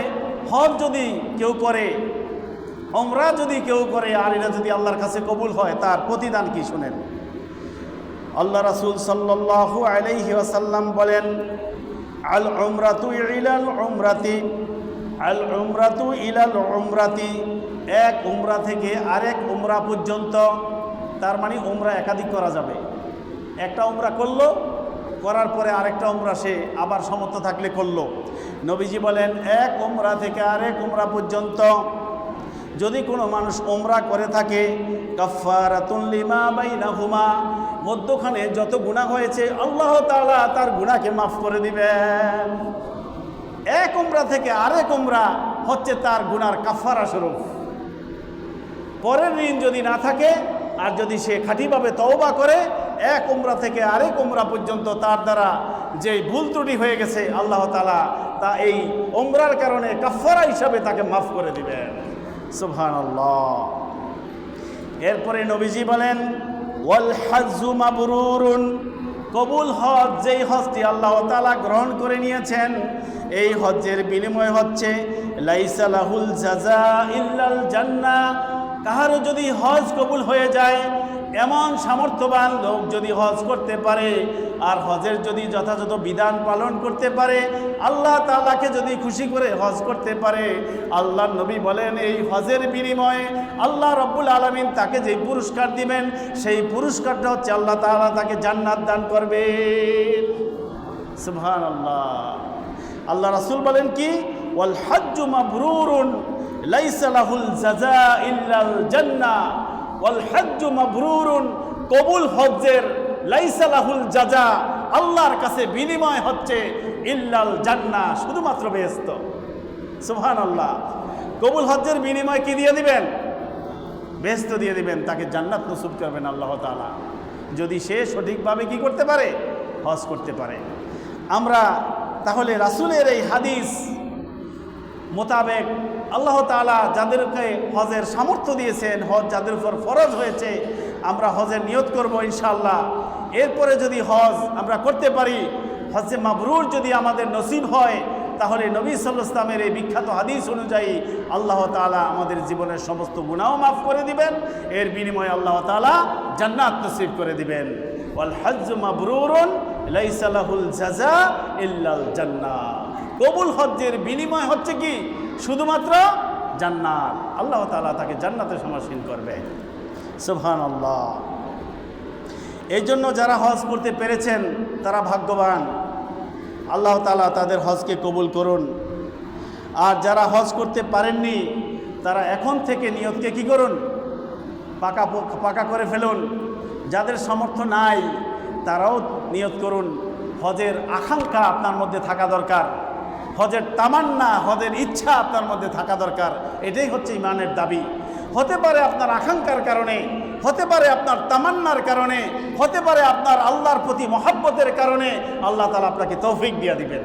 হজ যদি কেউ করে, উমরা যদি কেউ করে, আর এটা যদি আল্লাহর কাছে কবুল হয় তার প্রতিদান কি শুনেন। আল্লাহ রাসূল সাল্লাল্লাহু আলাইহি ওয়াসাল্লাম বলেন, আল উমরাতু ইলাল উমরাতি, আল উমরাতু ইলাল উমরাতি, এক উমরা থেকে আরেক উমরা পর্যন্ত। তার মানে উমরা একাধিক করা যাবে। একটা উমরা করলো, করার পরে আরেকটা উমরা সে আবার সমর্থ থাকলে করলো। নবীজি বলেন এক উমরা থেকে আরেক উমরা পর্যন্ত যদি কোনো মানুষ উমরা করে থাকে, কাফফারাতুন লিমা বাইনাহুমা, মধ্যখানে যত গুনাহ হয়েছে আল্লাহ তাআলা তার গুনাহকে মাফ করে দিবেন। এক উমরা থেকে আরেক উমরা হচ্ছে তার গুনার কাফারা স্বরূপ। পরের ঋণ যদি না থাকে আর যদি সে খাঁটিভাবে তওবা করে, এক উমরা থেকে আরেক উমরা পর্যন্ত তার দ্বারা যে ভুল ত্রুটি হয়ে গেছে আল্লাহ তাআলা তা এই উমরার কারণে কাফারা হিসাবে তাকে মাফ করে দিবেন। সুবহানাল্লাহ। এরপরে নবীজি বলেন, ওয়াল হাজ্জু মাবরুরুন, কবুল হজ, যেই হজটি আল্লাহ তাআলা গ্রহণ করে নিয়েছেন এই হজ্জের বিনিময় হচ্ছে লাইসা লাহুল জাযা ইল্লাল জান্নাহ। কাহারও যদি হজ কবুল হয়ে যায়, এমন সামর্থ্যবান লোক যদি হজ করতে পারে আর হজের যদি যথাযথ বিধান পালন করতে পারে, আল্লাহ তাআলাকে যদি খুশি করে হজ করতে পারে, আল্লাহর নবী বলেন এই হজের বিনিময়ে আল্লাহ রব্বুল আলামিন তাকে যে পুরস্কার দিবেন, সেই পুরস্কারটা হচ্ছে আল্লাহ তাআলা তাকে জান্নাত দান করবে। সুবহানাল্লাহ। আল্লাহ রাসূল বলেন কি, ওয়াল হজ্জু মাবরুরুন লাইসা লাহুল জাযা ইল্লাল জান্নাহ। ওয়াল হজ্জু মাবরুরুন, কবুল হজ্জের লাইসা লাহুল জাযা, আল্লাহর কাছে বিনিময় হচ্ছে ইল্লাল জান্নাহ, শুধুমাত্র বেহেশত। সুবহানাল্লাহ। কবুল হজ্জের বিনিময় কি দিয়ে দিবেন? বেহেশত দিয়ে দিবেন, তাকে জান্নাত নসিব করবেন আল্লাহ তাআলা, যদি সে সঠিকভাবে কি করতে পারে, হজ করতে পারে। আমরা তাহলে রাসূলের এই হাদিস মোতাবেক আল্লাহ তাআলা যাদেরকে হজের সামর্থ্য দিয়েছেন, হজ যাদের উপর ফরজ হয়েছে, আমরা হজের নিয়ত করব ইনশাআল্লাহ। এরপরে যদি হজ আমরা করতে পারি, হজ্জে মাবরুর যদি আমাদের নসিব হয়, তাহলে নবী সাল্লাল্লাহু আলাইহি ওয়াসাল্লামের এই বিখ্যাত হাদিস অনুযায়ী আল্লাহ তাআলা আমাদের জীবনের সমস্ত গুনাহ মাফ করে দিবেন, এর বিনিময়ে আল্লাহ তাআলা জান্নাত নসিব করে দিবেন। ওয়াল হজ্জু মাবরুরুন লাইসা লাহুল জাযা ইল্লাল জান্নাহ। কবুল হজ্জের বিনিময় হচ্ছে কি? শুধুমাত্র জান্নাত। আল্লাহ তাআলা তাকে জান্নাতে সমাসীন করবে। সুবহানাল্লাহ। এই জন্য যারা হজ করতে পেরেছেন তারা ভাগ্যবান। আল্লাহ তাআলা তাদের হজকে কবুল করুন। আর যারা হজ করতে পারেননি তারা এখন থেকে নিয়তকে কি করুন? পাকা করে ফেলুন। যাদের সামর্থ্য নাই তারাও নিয়ত করুন। হজের আকাঙ্ক্ষা আপনার মধ্যে থাকা দরকার, হজের তামান্না, হজের ইচ্ছা আপনার মধ্যে থাকা দরকার। এটাই হচ্ছে ইমানের দাবি। হতে পারে আপনার আকাঙ্ক্ষার কারণে, হতে পারে আপনার তামান্নার কারণে, হতে পারে আপনার আল্লাহর প্রতি মহব্বতের কারণে আল্লাহ তাআলা আপনাকে তৌফিক দিয়ে দিবেন।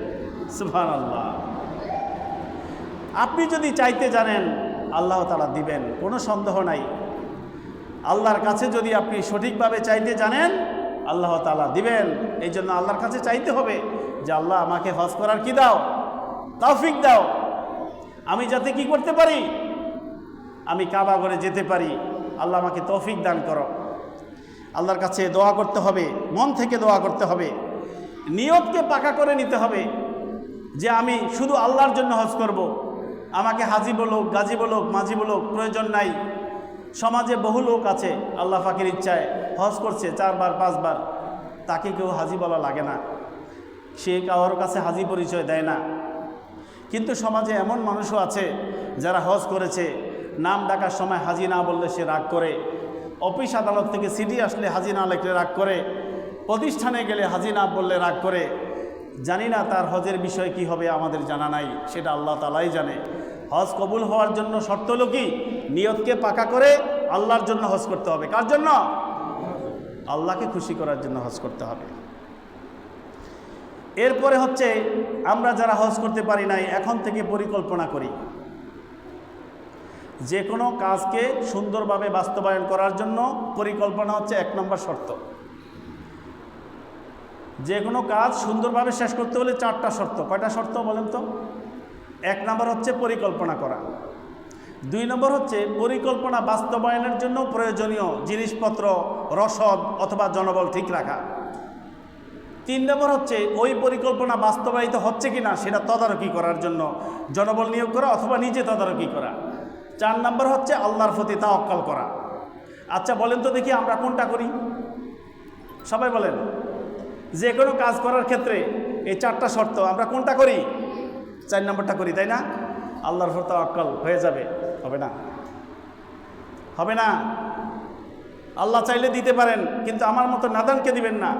সুবহানাল্লাহ। আপনি যদি চাইতে জানেন আল্লাহ তাআলা দিবেন, কোনো সন্দেহ নাই। আল্লাহর কাছে যদি আপনি সঠিকভাবে চাইতে জানেন আল্লাহ তাআলা দিবেন। এই জন্য আল্লাহর কাছে চাইতে হবে যে আল্লাহ আমাকে হজ করার কি দাও, তৌফিক দাও, আমি যাতে কি করতে পারি, আমি কাবা ঘরে যেতে পারি, আল্লাহ আমাকে তৌফিক দান করো। আল্লাহর কাছে দোয়া করতে হবে, মন থেকে দোয়া করতে হবে, নিয়তকে পাকা করে নিতে হবে যে আমি শুধু আল্লাহর জন্য হজ করব। আমাকে হাজি বলুক, গাজী বলুক, মাঝি বলুক, প্রয়োজন নাই। সমাজে বহু লোক আছে আল্লাহ পাকের ইচ্ছায় হজ করছে 4 বার 5 বার, তাকে কেউ হাজি বলা লাগে না, সে কারোর কাছে হাজি পরিচয় দেয় না। কিন্তু সমাজে এমন মানুষও আছে যারা হজ করেছে, নাম ডাকার সময় হাজি না বললে সে রাগ করে, অফিস আদালত থেকে চিঠি আসলে হাজি না লিখলে রাগ করে, প্রতিষ্ঠানে গেলে হাজি না বললে রাগ করে। জানি না তার হজের বিষয় কি হবে, আমাদের জানা নাই, সেটা আল্লাহ তাআলাই জানে। হজ কবুল হওয়ার জন্য শর্ত হলো কি? নিয়তকে পাকা করে আল্লাহর জন্য হজ করতে হবে। কার জন্য? আল্লাহকে খুশি করার জন্য হজ করতে হবে। এরপরে হচ্ছে আমরা যারা হজ করতে পারি নাই, এখন থেকে পরিকল্পনা করি। যে কোনো কাজকে সুন্দরভাবে বাস্তবায়ন করার জন্য পরিকল্পনা হচ্ছে 1 নম্বর শর্ত। যে কোনো কাজ সুন্দরভাবে শেষ করতে হলে 4টা শর্ত। কয়টা শর্ত বলেন তো? 1 নম্বর হচ্ছে পরিকল্পনা করা। 2 নম্বর হচ্ছে পরিকল্পনা বাস্তবায়নের জন্য প্রয়োজনীয় জিনিসপত্র, রসদ অথবা জনবল ঠিক রাখা। 3 নম্বর হচ্ছে ওই পরিকল্পনা বাস্তবায়িত হচ্ছে কিনা সেটা তদারকি করার জন্য জনবল নিয়োগ করা অথবা নিজে তদারকি করা। 4 নম্বর হচ্ছে আল্লাহর প্রতি তাওয়াক্কুল করা। আচ্ছা বলেন তো দেখি আমরা কোনটা করি? সবাই বলেন। যে কোনো কাজ করার ক্ষেত্রে এই 4টা শর্ত আমরা কোনটা করি? 4 নম্বরটা করি, তাই না? আল্লাহর প্রতি তাওয়াক্কুল হয়ে যাবে? হবে না, হবে না। আল্লাহ চাইলে দিতে পারেন, কিন্তু আমার মতো নাদানকে দিবেন না।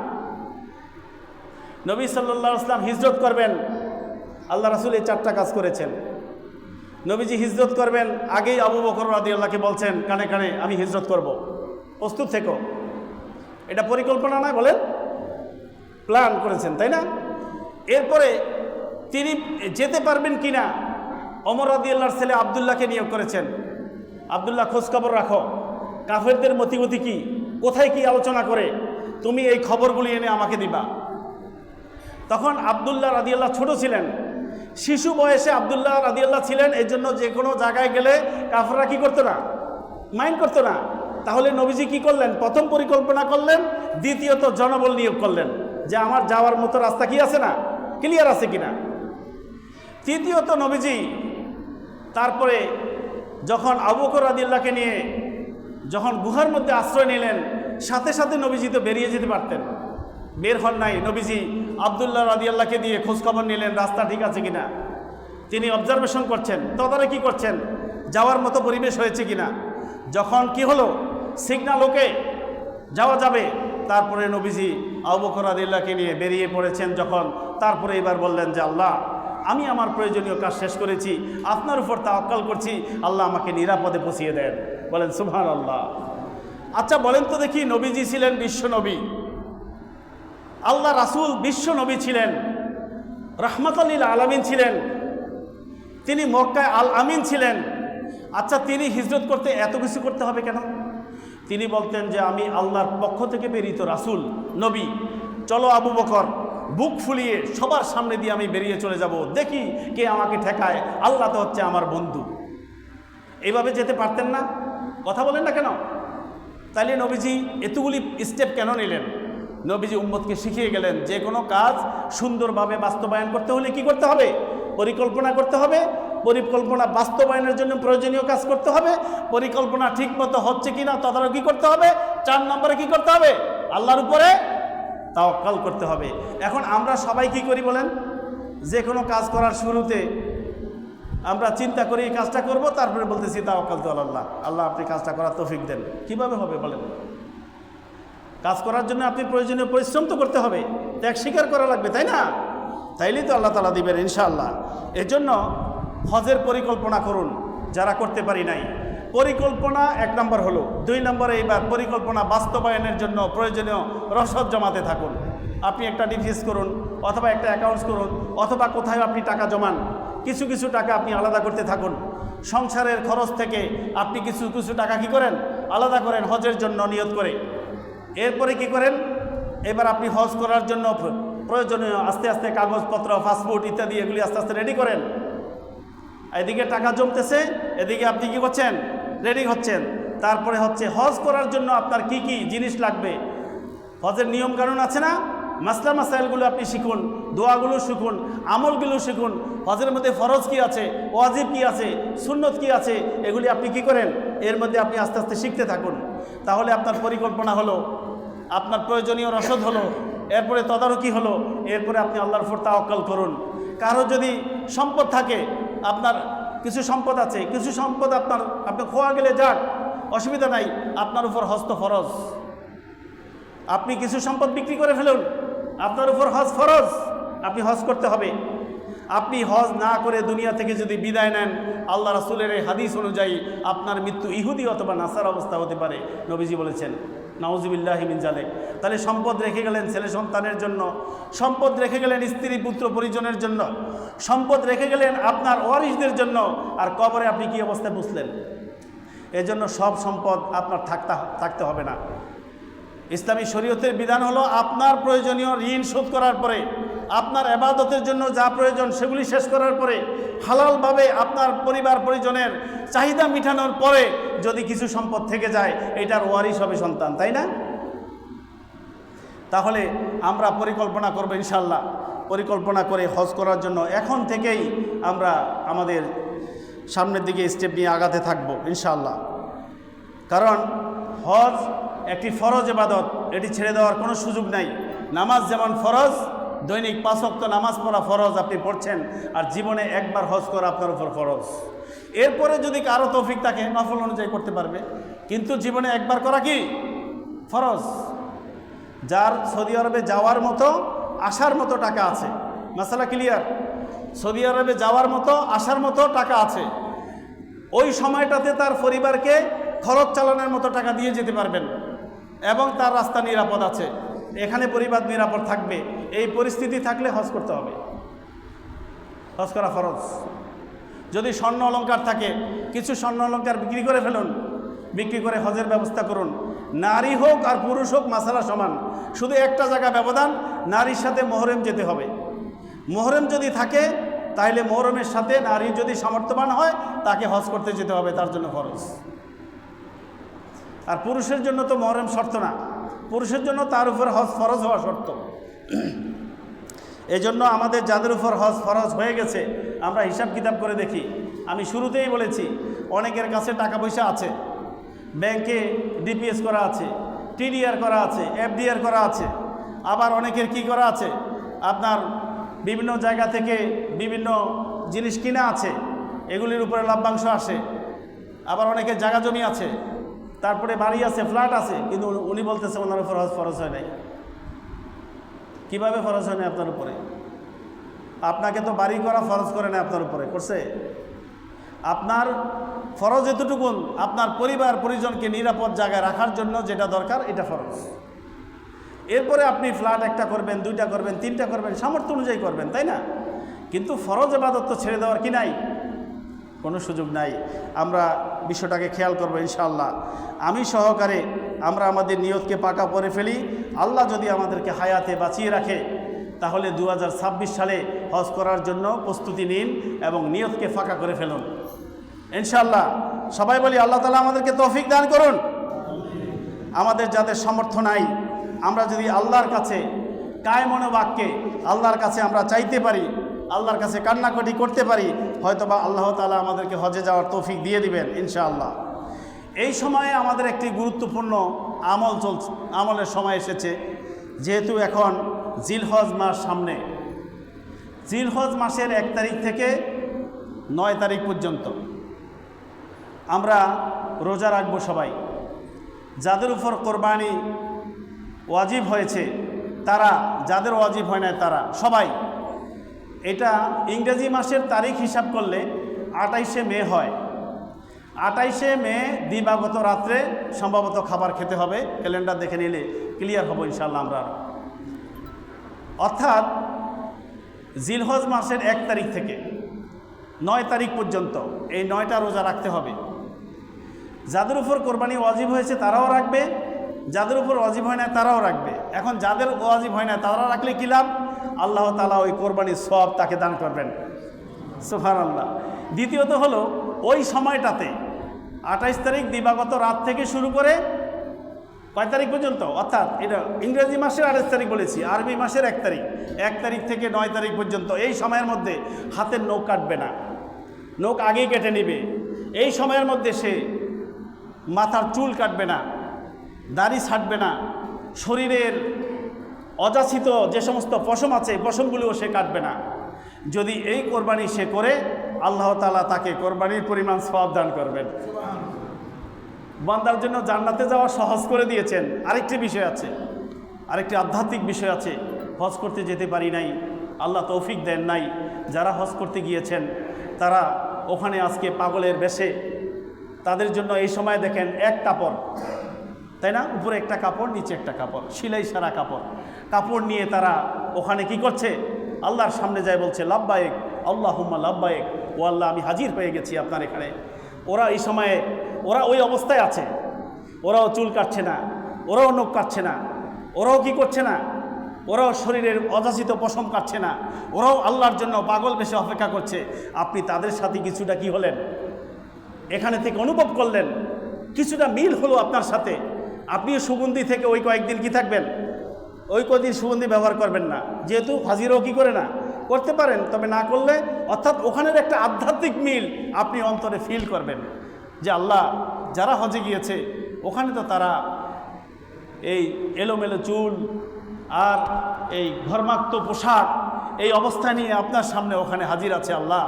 নবী সাল্লাল্লাহু আলাইহি ওয়াসাল্লাম হিজরত করবেন, আল্লাহ রাসূল এই 4টা কাজ করেছেন। নবীজি হিজরত করবেন আগেই আবু বকর রাদিয়াল্লাহু বলছেন কানে কানে আমি হিজরত করব, প্রস্তুত থেকো। এটা পরিকল্পনা না, বলেন? প্ল্যান করেছেন, তাই না? এরপরে তিনি যেতে পারবেন কিনা ওমর রাদিয়াল্লাহর ছেলে আব্দুল্লাহকে নিয়োগ করেছেন। আব্দুল্লাহ খোঁজখবর রাখো, কাফেরদের মতিগতি কি, কোথায় কি আলোচনা করে, তুমি এই খবরগুলি এনে আমাকে দিবা। তখন আব্দুল্লাহ রাদিয়াল্লাহু ছোট ছিলেন, শিশু বয়সে আব্দুল্লাহ রাদিয়াল্লাহ ছিলেন, এই জন্য যে কোনো জায়গায় গেলে কাফেররা কি করতো না, মাইন্ড করতো না। তাহলে নবীজি কি করলেন? প্রথম পরিকল্পনা করলেন, দ্বিতীয়ত জনবল নিয়োগ করলেন যে আমার যাওয়ার মতো রাস্তা কি আছে না, ক্লিয়ার আছে কিনা। তৃতীয়ত নবীজি তারপরে যখন আবু বকর রাদিয়াল্লাহকে নিয়ে যখন গুহার মধ্যে আশ্রয় নিলেন, সাথে সাথে নবীজি তো বেরিয়ে যেতে পারতেন, বের হন নাই। নবীজি আব্দুল্লাহ রাদিয়াল্লাহকে দিয়ে খোঁজখবর নিলেন রাস্তা ঠিক আছে কিনা, তিনি অবজারভেশন করছেন, তদারকি করছেন যাওয়ার মতো পরিবেশ হয়েছে কিনা। যখন কি হলো, সিগন্যাল ওকে যাওয়া যাবে, তারপরে নবীজি আবু বকর রাদিয়াল্লাহকে নিয়ে বেরিয়ে পড়েছেন। যখন তারপরে এবার বললেন যে আল্লাহ, আমি আমার প্রয়োজনীয় কাজ শেষ করেছি, আপনার উপর তাওয়াক্কাল করছি, আল্লাহ আমাকে নিরাপদে পৌঁছিয়ে দেন। বলেন সুবহানাল্লাহ। আচ্ছা বলেন তো দেখি, নবীজি ছিলেন বিশ্ব নবী, আল্লাহ রাসূল বিশ্ব নবী ছিলেন, রাহমাতাল লিল আলামিন ছিলেন, তিনি মক্কায় আল আমিন ছিলেন। আচ্ছা তিনি হিজরত করতে এত কিছু করতে হবে কেন? তিনি বলতেন যে আমি আল্লাহর পক্ষ থেকে প্রেরিত রাসূল নবী, চলো আবু বকর, বুক ফুলিয়ে সবার সামনে দিয়ে আমি বেরিয়ে চলে যাব, দেখি কে আমাকে ঠেকায়, আল্লাহ তো হচ্ছে আমার বন্ধু। এইভাবে যেতে পারতেন না? কথা বলেন না কেন? তাইলে নবীজি এতগুলি স্টেপ কেন নিলেন? নবীজি উম্মতকে শিখিয়ে গেলেন যে কোনো কাজ সুন্দরভাবে বাস্তবায়ন করতে হলে কি করতে হবে? পরিকল্পনা করতে হবে। পরিকল্পনা বাস্তবায়নের জন্য প্রয়োজনীয় কাজ করতে হবে। পরিকল্পনা ঠিক মতো হচ্ছে কিনা তদারকি করতে হবে। 4 নম্বরে কি করতে হবে? আল্লাহর উপরে তাওয়াক্কাল করতে হবে। এখন আমরা সবাই কি করি বলেন? যে কোনো কাজ করার শুরুতে আমরা চিন্তা করি এই কাজটা করব, তারপরে বলতেছি তাওয়াক্কালতু আলাল্লাহ, আল্লাহ আপনি কাজটা করার তৌফিক দেন। কিভাবে হবে বলেন? কাজ করার জন্য আপনি প্রয়োজনীয় পরিশ্রম তো করতে হবে, ত্যাগ স্বীকার করা লাগবে, তাই না? তাইলেই তো আল্লাহ তাআলা দিবেন ইনশাআল্লাহ। এজন্য হজের পরিকল্পনা করুন যারা করতে পারি নাই। পরিকল্পনা 1 নম্বর হলো। 2 নম্বরে এবার পরিকল্পনা বাস্তবায়নের জন্য প্রয়োজনীয় রসদ জমাতে থাকুন। আপনি একটা ডিভিএস করুন, অথবা একটা অ্যাকাউন্টস করুন, অথবা কোথায় আপনি টাকা জমান, কিছু কিছু টাকা আপনি আলাদা করতে থাকুন। সংসারের খরচ থেকে আপনি কিছু কিছু টাকা কি করেন? আলাদা করেন হজের জন্য নিয়ত করে। এরপরে কি করেন? এবার আপনি হজ করার জন্য প্রয়োজনীয় আস্তে আস্তে কাগজপত্র, পাসপোর্ট ইত্যাদি এগুলি আস্তে আস্তে রেডি করেন। এদিকে টাকা জমতেছে, এদিকে আপনি কি করছেন? রেডি হচ্ছেন। তারপরে হচ্ছে হজ করার জন্য আপনার কি কি জিনিস লাগবে, হজের নিয়ম কানুন আছে না, মাসলা মাসাইলগুলো আপনি শিখুন, দোয়াগুলো শিখুন, আমলগুলো শিখুন। হজের মধ্যে ফরজ কি আছে, ওয়াজিব কি আছে, সুন্নত কি আছে, এগুলি আপনি কি করেন? এর মধ্যে আপনি আস্তে আস্তে শিখতে থাকুন। তাহলে আপনার পরিকল্পনা হলো, আপনার প্রয়োজনীয় রসদ হলো, এরপরে তদারকি হলো, এরপরে আপনি আল্লাহর উপর তাওয়াক্কাল করুন। কারো যদি সম্পদ থাকে, আপনার কিছু সম্পদ আছে, কিছু সম্পদ আপনি খোয়া গেলে যাক, অসুবিধা নাই, আপনার উপর হজ তো ফরজ। আপনি কিছু সম্পদ বিক্রি করে ফেলুন, আপনার উপর হজ ফরজ, আপনি হজ করতে হবে। আপনি হজ না করে দুনিয়া থেকে যদি বিদায় নেন, আল্লাহ রাসূলের এই হাদিস অনুযায়ী আপনার মৃত্যু ইহুদি অথবা নাসার অবস্থা হতে পারে, নবীজি বলেছেন। নাউজুবিল্লাহি মিন যালিক। তাহলে সম্পদ রেখে গেলেন ছেলে সন্তানের জন্য, সম্পদ রেখে গেলেন স্ত্রী পুত্র পরিজনের জন্য, সম্পদ রেখে গেলেন আপনার ওয়ারিসদের জন্য, আর কবরে আপনি কি অবস্থায় বুঝলেন? এজন্য সব সম্পদ আপনার থাকতে হবে না। ইসলামী শরীয়তের বিধান হলো আপনার প্রয়োজনীয় ঋণ শোধ করার পরে, আপনার ইবাদতের জন্য যা প্রয়োজন সেগুলি শেষ করার পরে, হালালভাবে আপনার পরিবার পরিজনের চাহিদা মিটানোর পরে যদি কিছু সম্পদ থেকে যায়, এটার ওয়ারিশ হবে সন্তান, তাই না? তাহলে আমরা পরিকল্পনা করব ইনশাআল্লাহ। পরিকল্পনা করে হজ করার জন্য এখন থেকেই আমরা আমাদের সামনের দিকে স্টেপ নিয়ে আগাতে থাকবো ইনশাআল্লাহ। কারণ হজ একটি ফরজ ইবাদত, এটি ছেড়ে দেওয়ার কোনো সুযোগ নাই। নামাজ যেমন ফরজ, দৈনিক 5 ওয়াক্ত নামাজ পড়া ফরজ আপনি পড়ছেন, আর জীবনে একবার হজ করা আপনার উপর ফরজ। এরপরে যদি কারো তৌফিক থাকে নফল অনুযায়ী করতে পারবে, কিন্তু জীবনে একবার করা কি ফরজ। যার সৌদি আরবে যাওয়ার মতো আসার মতো টাকা আছে, মাসালা ক্লিয়ার? সৌদি আরবে যাওয়ার মতো আসার মতো টাকা আছে, ওই সময়টাতে তার পরিবারকে খরচ চালানোর মতো টাকা দিয়ে যেতে পারবেন, এবং তার রাস্তা নিরাপদ আছে, এখানে পরিবার নিরাপদ থাকবে। এই পরিস্থিতি থাকলে হজ করতে হবে, হজ করা ফরজ। যদি স্বর্ণ অলংকার থাকে, কিছু স্বর্ণ অলংকার বিক্রি করে ফেলুন, বিক্রি করে হজের ব্যবস্থা করুন। নারী হোক আর পুরুষ হোক মাসালা সমান, শুধু একটা জায়গা ব্যবধান, নারীর সাথে মোহরেম যেতে হবে। মোহরেম যদি থাকে তাহলে মুহররমের সাথে নারী যদি সামর্থ্যবান হয় তাকে হজ করতে যেতে হবে, তার জন্য ফরজ। আর পুরুষের জন্য তো মুহররম শর্ত না, পুরুষের জন্য তার উপর হজ ফরজ হওয়া শর্ত। এজন্য আমাদের যাদের উপর হজ ফরজ হয়ে গেছে আমরা হিসাব কিতাব করে দেখি। আমি শুরুতেই বলেছি অনেকের কাছে টাকা পয়সা আছে, ব্যাংকে ডিপিএস করা আছে, টিডিআর করা আছে, এফডিআর করা আছে, আবার অনেকের কি করা আছে, আপনার বিভিন্ন জায়গা থেকে বিভিন্ন জিনিস কিনা আছে, এগুলির উপরে লভ্যাংশ আসে। আবার অনেকের জায়গা জমি আছে, তারপরে বাড়ি আছে, ফ্ল্যাট আছে, কিন্তু উনি বলতেছে ওনার উপর হজ ফরজ হয় নাই। কীভাবে ফরজ হয় না আপনার উপরে? আপনাকে তো বাড়ি করা ফরজ করে না, আপনার উপরে করছে। আপনার ফরজ এতটুকুন, আপনার পরিবার পরিজনকে নিরাপদ জায়গায় রাখার জন্য যেটা দরকার এটা ফরজ। এরপরে আপনি ফ্ল্যাট একটা করবেন, দুইটা করবেন, তিনটা করবেন, সামর্থ্য অনুযায়ী করবেন, তাই না? কিন্তু ফরজ ইবাদত তো ছেড়ে দেওয়ার কি নাই, কোনো সুযোগ নাই। আমরা বিষয়টাকে খেয়াল করব ইনশাআল্লাহ। আমি সহকারে আমরা আমাদের নিয়তকে পাকা করে ফেলি। আল্লাহ যদি আমাদেরকে হায়াতে বাঁচিয়ে রাখে তাহলে 2026 সালে হজ করার জন্য প্রস্তুতি নিন এবং নিয়তকে ফাঁকা করে ফেলুন ইনশাআল্লাহ। সবাই বলি আল্লাহ তাআলা আমাদেরকে তৌফিক দান করুন। আমাদের যাদের সামর্থ্য নাই, আমরা যদি আল্লাহর কাছে কায় মনোবাক্যে আল্লাহর কাছে আমরা চাইতে পারি, আল্লাহর কাছে কান্নাকাটি করতে পারি, হয়তোবা আল্লাহ তাআলা আমাদেরকে হজে যাওয়ার তৌফিক দিয়ে দিবেন ইনশাআল্লাহ। এই সময়ে আমাদের একটি গুরুত্বপূর্ণ আমলের সময় এসেছে। যেহেতু এখন জিলহজ মাস সামনে, জিলহজ মাসের 1 তারিখ থেকে 9 তারিখ পর্যন্ত আমরা রোজা রাখবো সবাই। যাদের উপর কোরবানি ওয়াজিব হয়েছে তারা, যাদের ওয়াজিব হয় না তারা সবাই, এটা ইংরেজি মাসের তারিখ হিসাব করলে 28শে মে হয়। 28শে মে দিবাগত রাত্রে সম্ভবত খাবার খেতে হবে, ক্যালেন্ডার দেখে নিলে ক্লিয়ার হবো ইনশাআল্লাহ আমরা। অর্থাৎ জিলহজ মাসের 1 তারিখ থেকে 9 তারিখ পর্যন্ত এই 9টা রোজা রাখতে হবে। যাদের উপর কোরবানি ওয়াজিব হয়েছে তারাও রাখবে, যাদের উপর ওয়াজিব হয় না তারাও রাখবে। এখন যাদের ওয়াজিব হয় না তারা রাখলে কি লাভ? আল্লাহ তাআলা ওই কোরবানির সওয়াব তাকে দান করবেন, সুবহানাল্লাহ। দ্বিতীয়ত হলো ওই সময়টাতে 28 তারিখ দিবাগত রাত থেকে শুরু করে কয় তারিখ পর্যন্ত, অর্থাৎ এটা ইংরেজি মাসের 28 তারিখ বলেছি, আরবি মাসের 1 তারিখ, 1 তারিখ থেকে 9 তারিখ পর্যন্ত এই সময়ের মধ্যে হাতের নখ কাটবে না, নখ আগেই কেটে নেবে। এই সময়ের মধ্যে সে মাথার চুল কাটবে না, দাড়ি ছাঁটবে না, শরীরের অযাচিত যে সমস্ত পশম আছে পশমগুলোও সে কাটবে না। যদি এই কোরবানি সে করে আল্লাহ তাআলা তাকে কোরবানির পরিমাণ সওয়াব দান করবেন। বান্দার জন্য জান্নাতে যাওয়া সহজ করে দিয়েছেন। আরেকটি বিষয় আছে, আরেকটি আধ্যাত্মিক বিষয় আছে। হজ করতে যেতে পারি নাই, আল্লাহ তৌফিক দেন নাই, যারা হজ করতে গিয়েছেন তারা ওখানে আজকে পাগলের বেশে, তাদের জন্য এই সময় দেখেন এক কাপড়, তাই না, উপরে একটা কাপড় নিচে একটা কাপড়, সিলাই সারা কাপড়, কাপড় নিয়ে তারা ওখানে কি করছে, আল্লাহর সামনে যায় বলছে লাব্বায়েক আল্লাহুম্মা লাব্বায়েক, ও আল্লাহ আমি হাজির হয়ে গেছি আপনার এখানে। ওরা এই সময়ে ওরা ওই অবস্থায় আছে, ওরাও চুল কাটছে না, ওরাও নখ কাটছে না, ওরাও কি করছে না, ওরাও শরীরের অযাচিত পশম কাটছে না, ওরাও আল্লাহর জন্য পাগল বেশি অপেক্ষা করছে। আপনি তাদের সাথে কিছুটা কি হলেন, এখানে থেকে অনুভব করলেন, কিছুটা মিল হলো আপনার সাথে। আপনিও সুগন্ধি থেকে ওই কয়েকদিন কি থাকবেন, ওই কদিন সুগন্ধি ব্যবহার করবেন না, যেহেতু হাজিরও কি করে না করতে পারেন, তবে না করলে, অর্থাৎ ওখানের একটা আধ্যাত্মিক মিল আপনি অন্তরে ফিল করবেন যে আল্লাহ, যারা হজে গিয়েছে ওখানে তো তারা এই এলোমেলো চুল আর এই ঘর্মাক্ত পোশাক এই অবস্থা নিয়ে আপনার সামনে ওখানে হাজির আছে। আল্লাহ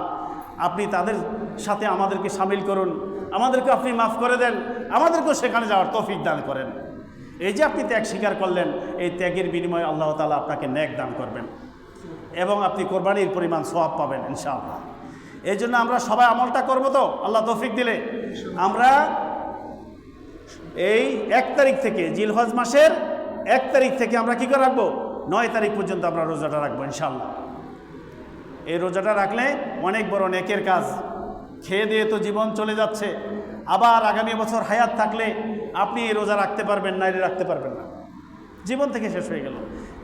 আপনি তাদের সাথে আমাদেরকে সামিল করুন, আমাদেরকে আপনি মাফ করে দেন, আমাদেরকেও সেখানে যাওয়ার তৌফিক দান করেন। এই যে আপনি ত্যাগ স্বীকার করলেন, এই ত্যাগের বিনিময়ে আল্লাহ তাআলা আপনাকে নেক দান করবেন এবং আপনি কোরবানির পরিমাণ সওয়াব পাবেন ইনশাআল্লাহ। এই জন্য আমরা সবাই আমলটা করব তো, আল্লাহ তৌফিক দিলে। আমরা এই 1 তারিখ থেকে, জিলহজ মাসের 1 তারিখ থেকে আমরা কি করে রাখবো, 9 তারিখ পর্যন্ত আমরা রোজাটা রাখবো ইনশাআল্লাহ। এই রোজাটা রাখলে অনেক বড় নেকের কাজ। খেয়ে দিয়ে তো জীবন চলে যাচ্ছে, আবার আগামী বছর হায়াত থাকলে আপনি এই রোজা রাখতে পারবেন না, রাখতে পারবেন না। জীবন থেকে শেষ হয়ে গেল।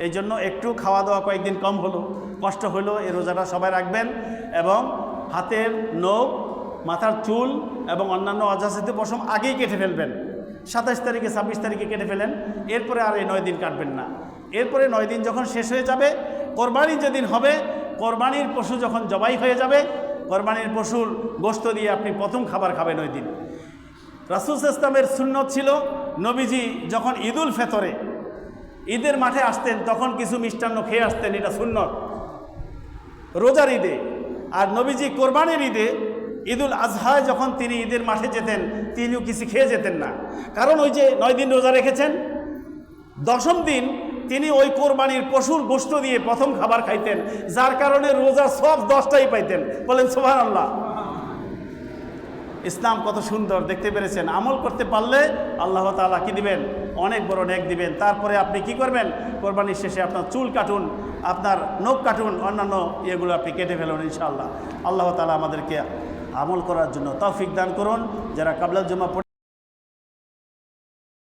এই জন্য একটু খাওয়া দাওয়া কয়েকদিন কম হলো, কষ্ট হলো, এই রোজাটা সবাই রাখবেন এবং হাতের নখ, মাথার চুল এবং অন্যান্য অযাচিত পশম আগেই কেটে ফেলবেন। 27 তারিখে 26 তারিখে কেটে ফেলেন, এরপরে আর এই 9 দিন কাটবেন না। এরপরে 9 দিন যখন শেষ হয়ে যাবে, কোরবানি যেদিন হবে, কোরবানির পশু যখন জবাই হয়ে যাবে, কোরবানির পশুর গোশত দিয়ে আপনি প্রথম খাবার খাবেন ওই দিন। রাসূল ইসলামের সুন্নত ছিল, নবীজি যখন ঈদুল ফেতরে ঈদের মাঠে আসতেন তখন কিছু মিষ্টান্ন খেয়ে আসতেন, এটা সুন্নত রোজার ঈদে। আর নবীজি কোরবানির ঈদে, ঈদুল আজহায় যখন তিনি ঈদের মাঠে যেতেন, তিনিও কিছু খেয়ে যেতেন না, কারণ ওই যে 9 দিন রোজা রেখেছেন, 10ম দিন তিনি ওই কোরবানির পশুর গোশত দিয়ে প্রথম খাবার খাইতেন, যার কারণে রোজার সব 10টাই পাইতেন। বলেন সুবহানাল্লাহ। ইসলাম কত সুন্দর, দেখতে পেরেছেন? আমল করতে পারলে আল্লাহ তাআলা কি দিবেন? অনেক বড় নেক দিবেন। তারপরে আপনি কি করবেন? কোরবানির শেষে আপনার চুল কাটুন, আপনার নখ কাটুন, অন্যান্য ইয়েগুলো আপনি কেটে ফেলুন ইনশাআল্লাহ। আল্লাহ তাআলা আমাদেরকে আমল করার জন্য তৌফিক দান করুন। যারা কাবলাল জুমা